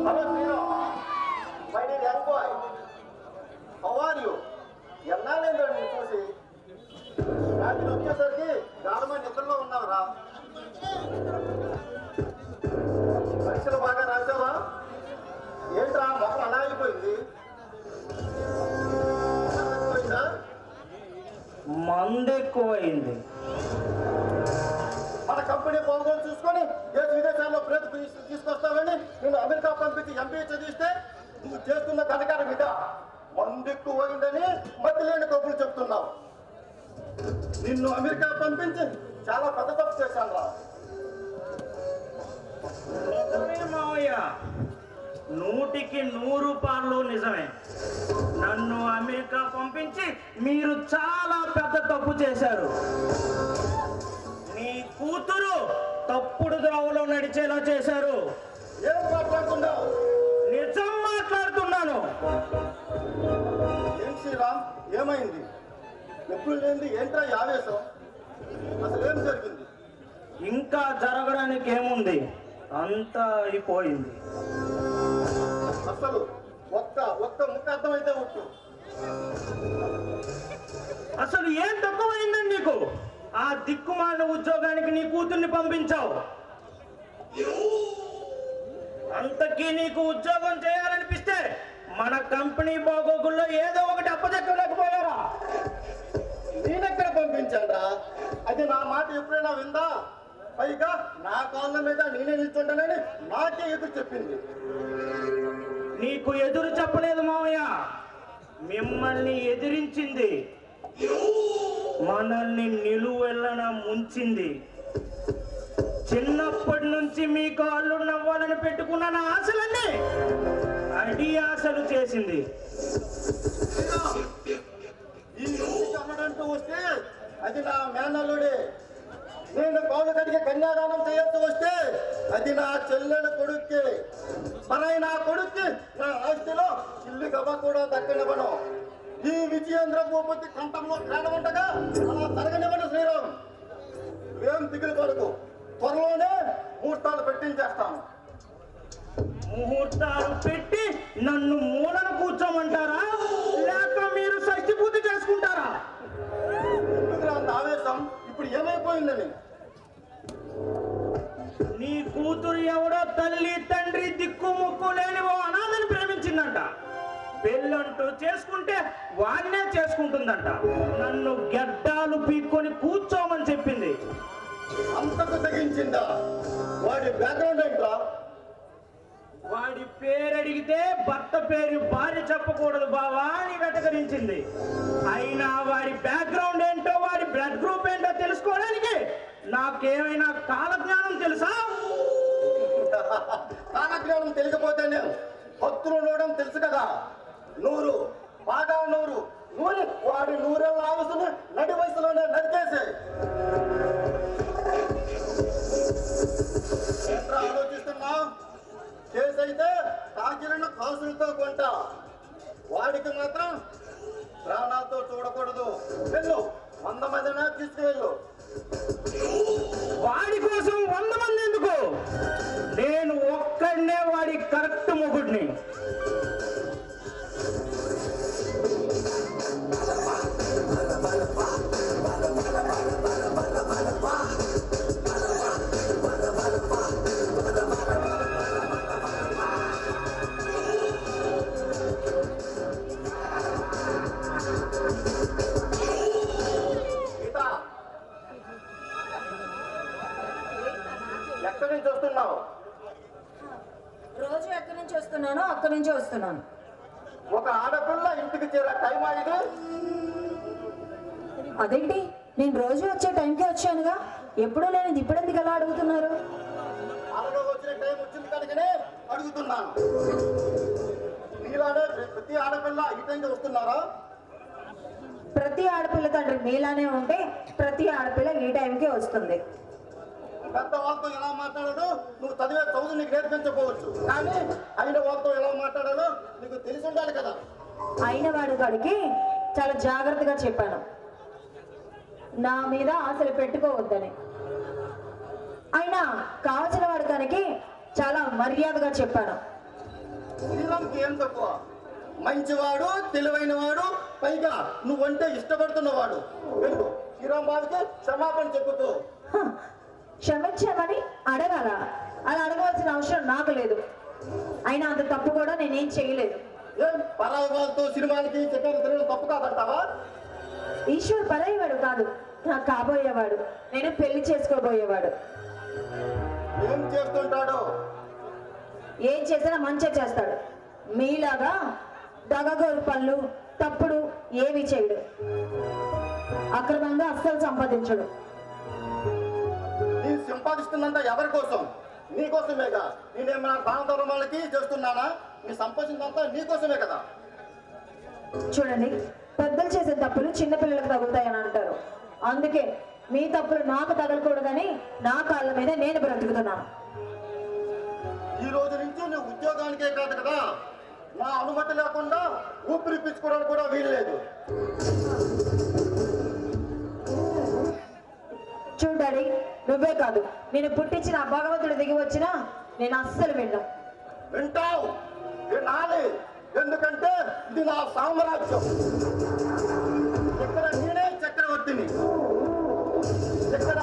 S2: Hello Sriram, my dear young boy, how are you? ఎన్నాళ్ళేందో నేను చూసి. రాత్రి వచ్చేసరికి గాఢమ నిద్రలో ఉన్నావురా. పరీక్షలు బాగా రాసావా? ఏంట్రా మొహం అలా అయిపోయింది?
S4: మందు ఎక్కువైంది.
S2: మన కంపెనీ కొనుగోలు చూసుకొని దేశ విదేశాల్లో ప్రేత తీసుకొస్తావని నేను అమెరికా పంపించి ఎంబీఏ చదివిస్తే నువ్వు చేస్తున్న ఘనకారం మీద మందు ఎక్కువైందని మధ్య లేని కబుర్లు చెప్తున్నావు. నిన్ను అమెరికా పంపించి చాలా పెద్ద తప్పు చేశాను రా.
S4: నిజమే మావయ్య, 100కి 100 నిజమే. నన్ను అమెరికా పంపించి మీరు చాలా పెద్ద తప్పు చేశారు. మీ కూతురు తప్పుడు ద్రోవలో నడిచేలా చేశారు.
S2: ఏం మాట్లాడుతున్నావు?
S4: నిజం మాట్లాడుతున్నాను.
S2: ఏం శ్రీరామ్, ఏమైంది? ఎప్పుడు లేనిది ఏంట్రా ఈ ఆవేశం? అసలు ఏం జరిగింది?
S4: ఇంకా జరగడానికి ఏముంది, అంతా అయిపోయింది.
S2: అసలు ఒక్క ముక్క అర్థమైతే ఉంటు.
S4: అసలు ఏం తక్కువైందండి నీకు? ఆ దిక్కుమాలిన ఉద్యోగానికి నీ కూతుర్ని పంపించావు. అంతకీ నీకు ఉద్యోగం చేయాలనిపిస్తే మన కంపెనీ బాగోగుల్లో ఏదో ఒకటి అప్పచెక్కలేకపోయారా?
S2: నేనెక్కడ పంపించానురా? అది నా మాట ఎప్పుడైనా విందా? పైగా నా కాళ్ళ మీద నేనే నిల్చుంటానని నాకే ఎదురు చెప్పింది.
S4: నీకు ఎదురు చెప్పలేదు మావయ్య, మిమ్మల్ని ఎదిరించింది. మనల్ని నిలువెల్లన ముంచింది. చిన్నప్పటి నుంచి మీ కాళ్ళు నవ్వాలని పెట్టుకున్న నా ఆశలన్నీ అడి ఆశలు చేసింది.
S2: ఈ ఇంటికి అమ్మడంటూ వస్తే అది నా మేనల్లుడే. నేను కాళ్ళు కడిగి కన్యాదానం చేయాల్సి వస్తే అది నా చెల్లెల కొడుక్కి. మరి నా కొడుక్కి నా ఆస్తిలో ఇల్లు గబ కూడా దక్కనివ్వను. ఈ విజయేంద్ర భూపతి కంఠంలో కాడమంటగా అలా తరగనివ్వను. శ్రీరామ్, ఏం దిగులు పడకు, త్వరలోనే ముహూర్తాలు పెట్టించేస్తాను.
S4: ముహూర్తాలు పెట్టి నన్ను మూలన కూర్చోమంటారా, లేక మీరు షష్ఠి పూర్తి చేసుకుంటారా?
S2: ఎందుకు అంత ఆవేశం? ఇప్పుడు ఏమైపోయిందని?
S4: నీ కూతురు ఎవడో తల్లి తండ్రి దిక్కు ముక్కు లేని ఓ అనాథని ప్రేమించిందంట. పెళ్ళంటూ చేసుకుంటే వాడినే చేసుకుంటుందంట. నన్ను గడ్డాలు పీక్కొని కూర్చోమని చెప్పింది.
S2: అంతకు తెగించిందా? వాడి బ్యాక్గ్రౌండ్ ఏంట్రా?
S4: వాడి పేరు అడిగితే భర్త పేరు భార్య చెప్పకూడదు బావా అని వెటకరించింది. అయినా వాడి బ్యాక్గ్రౌండ్ ఏంటో, వాడి బ్లడ్ గ్రూప్ ఏంటో తెలుసుకోవడానికి నాకేమైనా కాలజ్ఞానం తెలుసా?
S2: కాలజ్ఞానం తెలియకపోతేనే భక్తులు నోడడం తెలుసు కదా. నూరు బాగా నూరు వాడి నూరేళ్ళ ఆవసును నడి వయసులోనే నరికేసే. ఏంట్రా ఆలోచిస్తున్నావు? కేసు అయితే కాకిలను కాసులతో కొంటా, వాడికి మాత్రం ప్రాణాలతో చూడకూడదు. వెళ్ళు, 100 మందినా తీసుకువెళ్ళు.
S4: వాడి కోసం 100 మంది ఎందుకు? నేను ఒక్కడనే వాడి కరెక్ట్ మొగుడిని.
S2: ఎక్కడి నుంచి వస్తున్నావు?
S6: రోజు ఎక్కడి నుంచి వస్తున్నానో అక్కడి నుంచి వస్తున్నాను.
S2: ఒక ఆడపిల్ల ఇంటికి చేరే టైం ఇది?
S6: అదేంటి, నేను రోజు వచ్చే టైంకి వచ్చానుగా. ఎప్పుడూ లేనిది ఇప్పుడెందుకు ఎలా అడుగుతున్నారు?
S2: త్వరగా వచ్చిన టైం వచ్చింది కనుకనే అడుగుతున్నాను. నీలానే ప్రతి ఆడపిల్ల ఈ టైంకి వస్తున్నారా?
S6: ప్రతి ఆడపిల్ల తండ్రి మీలానే ఉంటే ప్రతి ఆడపిల్ల ఈ టైంకే వస్తుంది.
S2: పెద్ద వాళ్ళతో ఎలా మాట్లాడాలో నువ్వు చదివే చదువు నీకు నేర్పించకపోవచ్చు, కానీ అయిన వాళ్ళతో ఎలా మాట్లాడాలో నీకు తెలిసి ఉండాలి కదా.
S6: అయిన వాడి కాడికి చాలా జాగ్రత్తగా చెప్పాను, నా మీద ఆశలు పెట్టుకోవద్దని. అయినా కావలసిన వాడి కాడికి చాలా మర్యాదగా చెప్పాను.
S2: శ్రీరామ్కి ఏం తక్కువ? మంచివాడు, తెలివైన వాడు, పైగా నువ్వంటే ఇష్టపడుతున్నవాడు. వెళ్ళు, శ్రీరామ్ బాబుకి క్షమాపణ చెప్పుతూ.
S6: క్షమించామని అడగాల? అలా అడగవలసిన అవసరం నాకు లేదు. అయినా అంత తప్పు కూడా నేనేం చేయలేదు.
S2: ఏం పరాయి వాళ్ళతో సినిమాలకి చక్కెర తిరగడం తప్పు కాదంటావా?
S6: ఈశ్వర్ పరాయివాడు కాదు, నాకు కాబోయేవాడు, నేను పెళ్లి చేసుకోబోయేవాడు.
S2: ఏం చేస్తుంటాడో?
S6: ఏం చేసినా మంచిగా చేస్తాడు. మీలాగా దగగోరు పళ్ళు తప్పుడు ఏమి చేయడు. అక్రమంగా అస్సలు సంపాదించడు.
S2: నేను సంపాదిస్తున్నంత ఎవరి కోసం? నీకోసమేగా. నేనేమన్నా దాన ధర్మాలకి చేస్తున్నానా? నీ సంపాదించినంతా నీకోసమే కదా.
S6: చూడండి, పెద్దలు చేసే తప్పులు చిన్నపిల్లలకు తగులుతాయని అంటారు. అందుకే మీ తప్పులు నాకు తగలకూడదని నా కాళ్ళ మీద నేను బ్రతుకుతున్నాను.
S2: ఈ రోజు నుంచి నువ్వు ఉద్యోగానికే కాదు కదా, నా అనుమతి లేకుండా ఊపిరి పీల్చుకోవడానికి కూడా వీలు లేదు.
S6: చూడాలి, నువ్వే కాదు, నేను పుట్టించిన ఆ భగవంతుడు దిగి వచ్చినా నేను అస్సలు విన్నాను.
S2: వింటావు, వినాలి. ఎందుకంటే ఇది నా సామ్రాజ్యం. ఇక్కడ నేనే చక్రవర్తిని. ఇక్కడ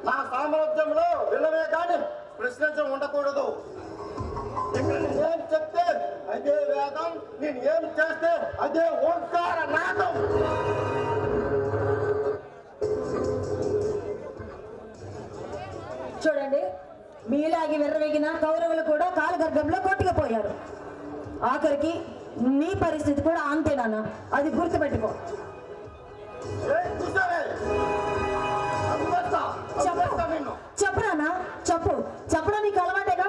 S2: నా సామ్రాజ్యంలో వినవే కానీ ప్రశ్నించడం ఉండకూడదు. ఇక్కడ నేనేం చెప్తే అదే వేదం, నేను ఏం చేస్తే అదే ఓంకార నాదం.
S6: చూడండి, మీలాగి విర్రవేగిన కౌరవులు కూడా కాలగర్భంలో కొట్టుకుపోయారు. ఆఖరికి నీ పరిస్థితి కూడా అంతేనా? అది గుర్తుపెట్టుకో. చెప్పరానా? చెప్పు. చెప్పడం నీకు అలవాటేగా,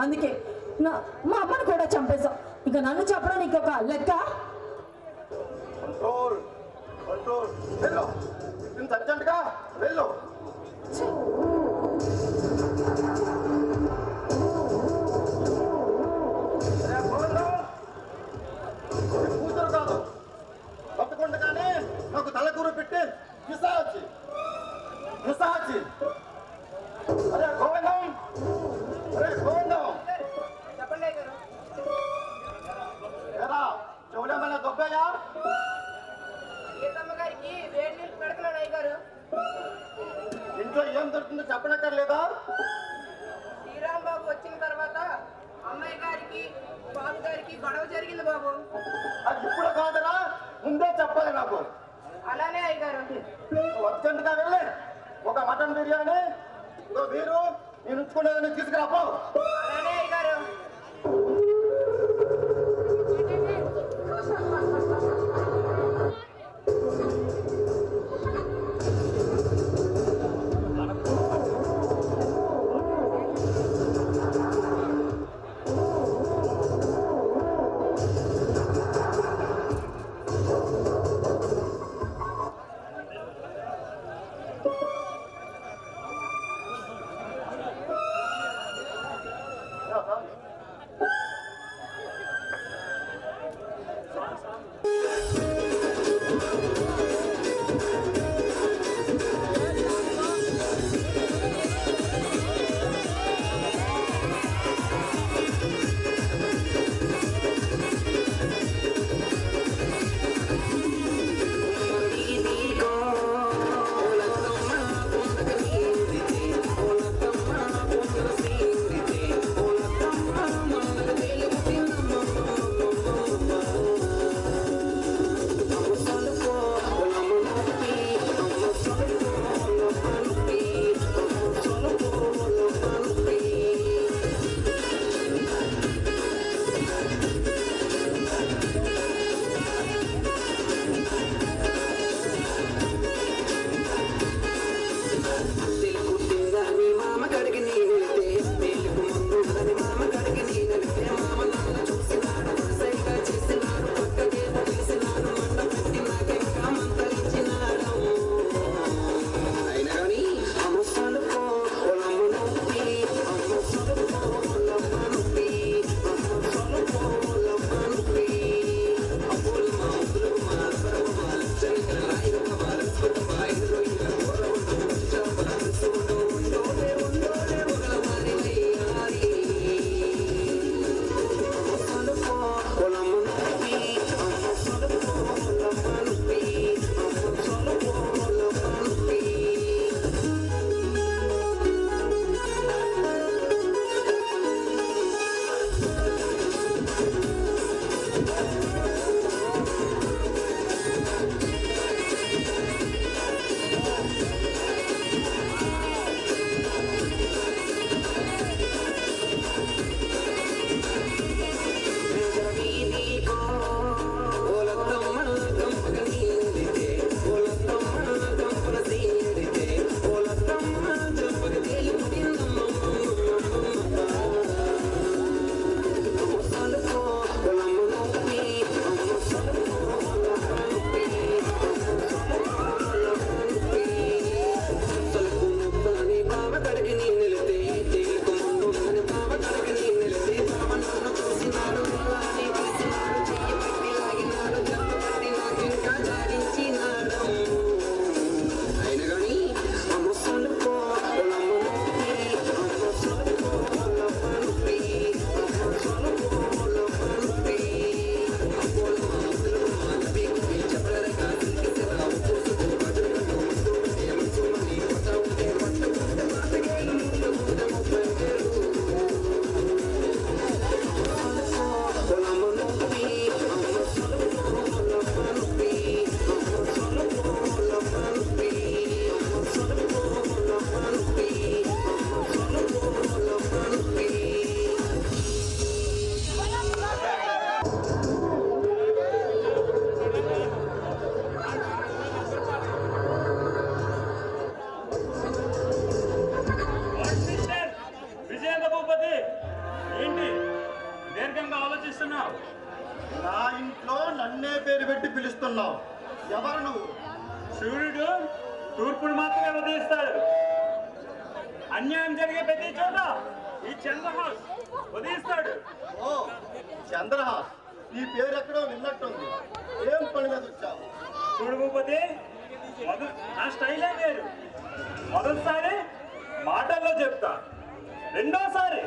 S6: అందుకే మా అమ్మను కూడా చంపేశావు. ఇక నన్ను చెప్పడం నీకు ఒక లెక్క?
S2: వెళ్ళు, అర్జెంట్గా వెళ్ళు. కూతురు కాదు, బతుకుండగానే నాకు తలకూర పెట్టి విసాచి. అరే గోవిందం,
S5: చెప్పండి గారు.
S2: ఏరా చెవులేమైనా దొబ్బాయా?
S5: గీతమ్మ గారికి వేడి నీళ్ళు పెడుతున్నాడు అయ్యగారు.
S2: ఇంట్లో ఏం దొరుకుతుందో చెప్పనక్కర్లేదా?
S5: శ్రీరామ్ బాబు వచ్చిన తర్వాత అమ్మాయి గారికి బాబు గారికి గొడవ జరిగింది బాబు.
S2: అది ఇప్పుడు కాదురా, ముందే చెప్పాలి నాకు.
S5: అలానే అయ్యగారు.
S2: అర్జెంట్గా వెళ్ళి ఒక మటన్ బిర్యానీ, మీరు నేను ఉంచుకునేదని తీసుకురాపో.
S5: అలానే అయ్యగారు.
S7: పిలుస్తున్నావు?
S2: నా ఇంట్లో నన్నే పేరు పెట్టి పిలుస్తున్నావు. ఎవరు నువ్వు?
S7: సూర్యుడు తూర్పును మాత్రమే ఉదయిస్తాడు. అన్యాయం జరిగే ప్రతి చోట ఈ చంద్రహాస్ ఉదయిస్తాడు.
S2: ఓ చంద్రహాస్, ఈ పేరు ఎక్కడో విన్నట్టుంది. ఏం పని మీద వచ్చావు?
S7: చూడు భూపతి, నా స్టైలే వేరు. మొదటిసారి మాటల్లో చెప్తా, రెండోసారి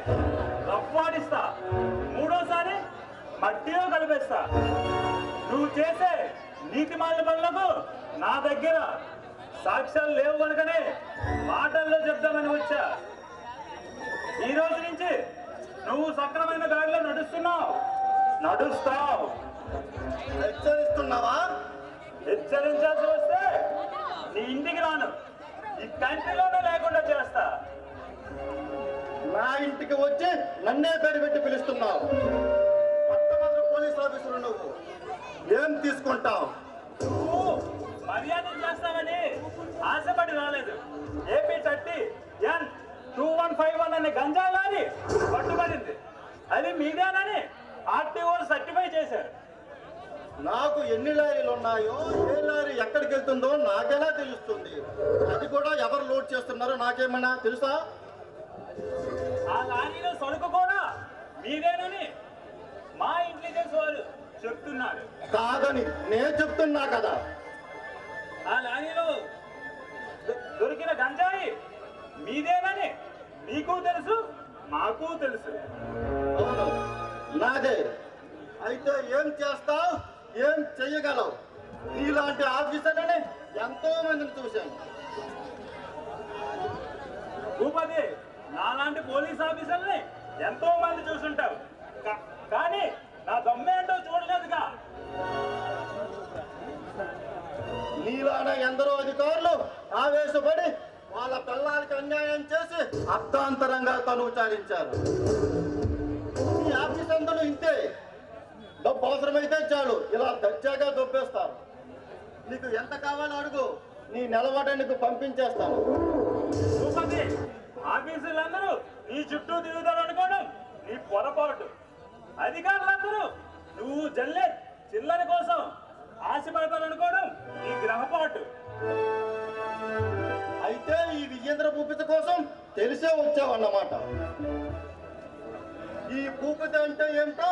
S7: రఫ్వాడిస్తా, మూడోసారి మట్టిలో కలిపేస్తా. నువ్వు చేసే నీతిమాలిన పనులకు నా దగ్గర సాక్ష్యాలు లేవు కనుకనే మాటల్లో చెప్తామని వచ్చా. ఈ రోజు నుంచి నువ్వు సక్రమైన దారిలో నడుస్తావు.
S2: హెచ్చరిస్తున్నావా?
S7: హెచ్చరించాల్సి వస్తే నీ ఇంటికి రాను, ఈ కంట్రీలోనే లేకుండా చేస్తా.
S2: నా ఇంటికి వచ్చి నన్నే పేరు పెట్టి పిలుస్తున్నావు. పట్టభద్ర పోలీస్ ఆఫీసర్ నువ్వు. ఏం తీసుకుంటావు?
S7: నువ్వు మర్యాద చేస్తావని ఆశపడి రాలేదు. ఏపీ 30N2151 అనే గంజాయి లారీ పట్టుబడింది. అది మీదేనని ఆర్టీఓ సర్టిఫై చేశారు.
S2: నాకు ఎన్ని లారీలు ఉన్నాయో, ఏ లారీ ఎక్కడికి వెళ్తుందో నాకెలా తెలుస్తుంది? అది కూడా ఎవరు లోడ్ చేస్తున్నారో నాకేమన్నా తెలుసా?
S7: ఆ లారీలో సరుకు కూడా మీదేనని మా ఇంటెలిజెన్స్ వాళ్ళు చెప్తున్నారు.
S2: కాదని నేను చెప్తున్నా కదా.
S7: ఆ లారీలో దొరికిన గంజాయి మీదేనని మీకు తెలుసు, మాకు తెలుసు.
S2: అవును, నాదే. అయితే ఏం చేస్తావు? ఏం చెయ్యగలవు? నీలాంటి ఆఫీసర్లని ఎంతో మందిని చూశాను.
S7: భూపతి, నాలాంటి పోలీస్ ఆఫీసర్ని ఎంతో మంది చూసుంటావు, కానీ నా దమ్మేంటో చూడలేదుగా.
S2: నీలానే ఎందరో అధికారులు ఆవేశపడి వాళ్ళ పిల్లలకి అన్యాయం చేసి అర్థాంతరంగా తనువు చాలించారు. ఈ ఆఫీస్ అందరూ ఇంతే. డబ్బు అవసరమైతే చాలు ఇలా దర్జాగా దొబ్బేస్తారు. నీకు ఎంత కావాలో అడుగు, నీ నెలవాట నీకు పంపించేస్తాను.
S7: భూపతి, ఆఫీసులందరూ నీ చుట్టూ తిరుగుతారు అనుకోవడం నీ పొరపాటు. అధికారులందరూ నువ్వు జల్లే చిల్లర కోసం ఆశపడతారనుకోవడం నీ గ్రహపాటు.
S2: అయితే ఈ విజేంద్ర భూపతి కోసం తెలిసే వచ్చావన్నమాట. ఈ భూపతి అంటే ఏంటో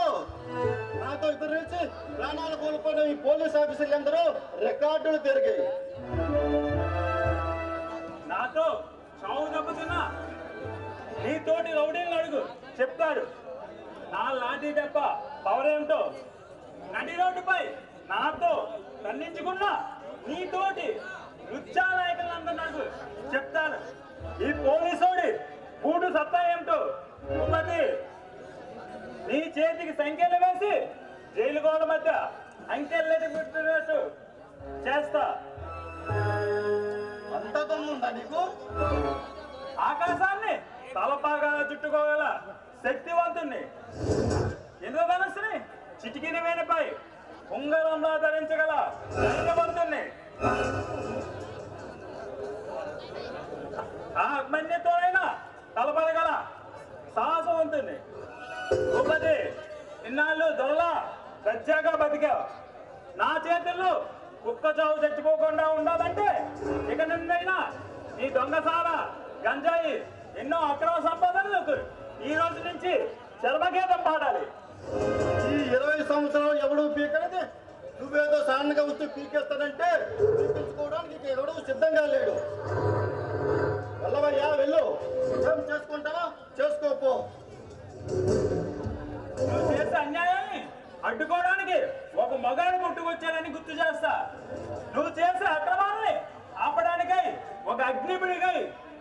S2: నాతో ఎదురించి ప్రాణాలు కోల్పోయిన ఈ పోలీస్ ఆఫీసర్లందరూ రికార్డులు తిరిగాయి.
S7: నాతో చావు దెబ్బతున్నా నీతోటి రౌడీలను అడుగు, చెప్తాడు. నా లాఠీ దెబ్బ పవర్ ఏమిటో. నడి రోడ్డుపై నాతో ఖండించుకున్న నీతోటి నృత్యాలయకులందరూ అడుగు, చెప్తాను. ఈ పోలీసోడి బూటు సత్తా ఏమిటో. భూపతి, నీ చేతికి సంఖ్యలు వేసి జైలు గోడ మధ్య అంకెళ్ళేది పెట్టినట్టు చేస్తా.
S2: అంత దమ్ముందా నీకు?
S7: ఆకాశాన్ని తలపాగా చుట్టుకోగల శక్తివంతుణ్ణి, ఇంద్రధనుస్సుని చిటికిన వేణిపై ఉంగరంలా ధరించగల ధైర్యవంతుణ్ణి, ఆ అగ్మన్యతోనైనా తలపడగల సాహసవంతుణ్ణి. భూపతి, ఇన్నాళ్ళు దొరలా దర్జాగా బతికావు. నా చేతుల్లో కుక్క చావు చచ్చిపోకుండా ఉండాలంటే ఇక నిన్నైనా నీ దొంగసార గంజాయి ఎన్నో అక్రమ సంపాదనలకు ఈ రోజు నుంచి చర్మగీతం పాడాలి.
S2: ఈ 20 సంవత్సరాలు ఎవడు పీకనేది నువ్వేదో సాధారణంగా వచ్చి పీకేస్తానంటే పీకించుకోవడానికి ఎవడు సిద్ధంగా లేడు. వెళ్ళవయ్యా, వెళ్ళు. ఏం చేసుకుంటావా చేసుకోపో.
S7: నువ్వు చేసే అన్యాయాన్ని అడ్డుకోవడానికి ఒక మగాడు పుట్టుకొచ్చాడని గుర్తు చేస్తా. నువ్వు చేసే అక్రమాలని ఆపడానికై ఒక అగ్నిపుడికై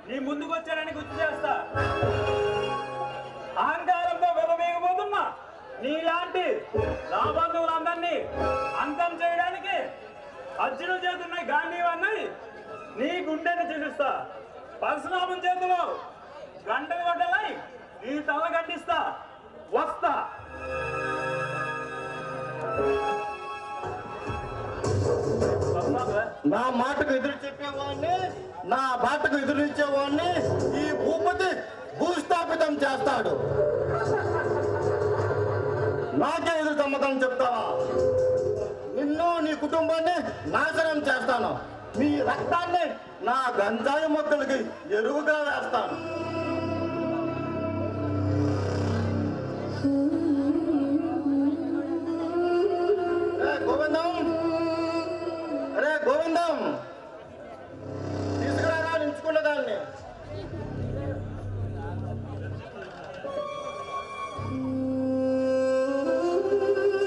S7: నీ ముందుకు వచ్చాడని గుర్తు చేస్తా. అహంకారంతో విరవీగిపోతున్నా నీలాంటి నా బంధువులందరినీ అంతం చేయడానికి అర్జును చేతున్న గాంధీవన్నీ నీ గుండెని చిలుస్తా. పరశురామం చేతిలో గంటలు గొడ్డలై నీ తల గండిస్తా. వస్తా.
S2: నా మాటకు ఎదురు చెప్పేవాడిని, నా బాటకు ఎదురించేవాడిని ఈ భూపతి భూస్థాపితం చేస్తాడు. నాకే చేస్తానని చెప్తావా? నిన్ను నీ కుటుంబాన్ని నాశనం చేస్తాను. మీ రక్తాన్ని నా గంజాయి మొక్కలకి ఎరువుగా వేస్తాను.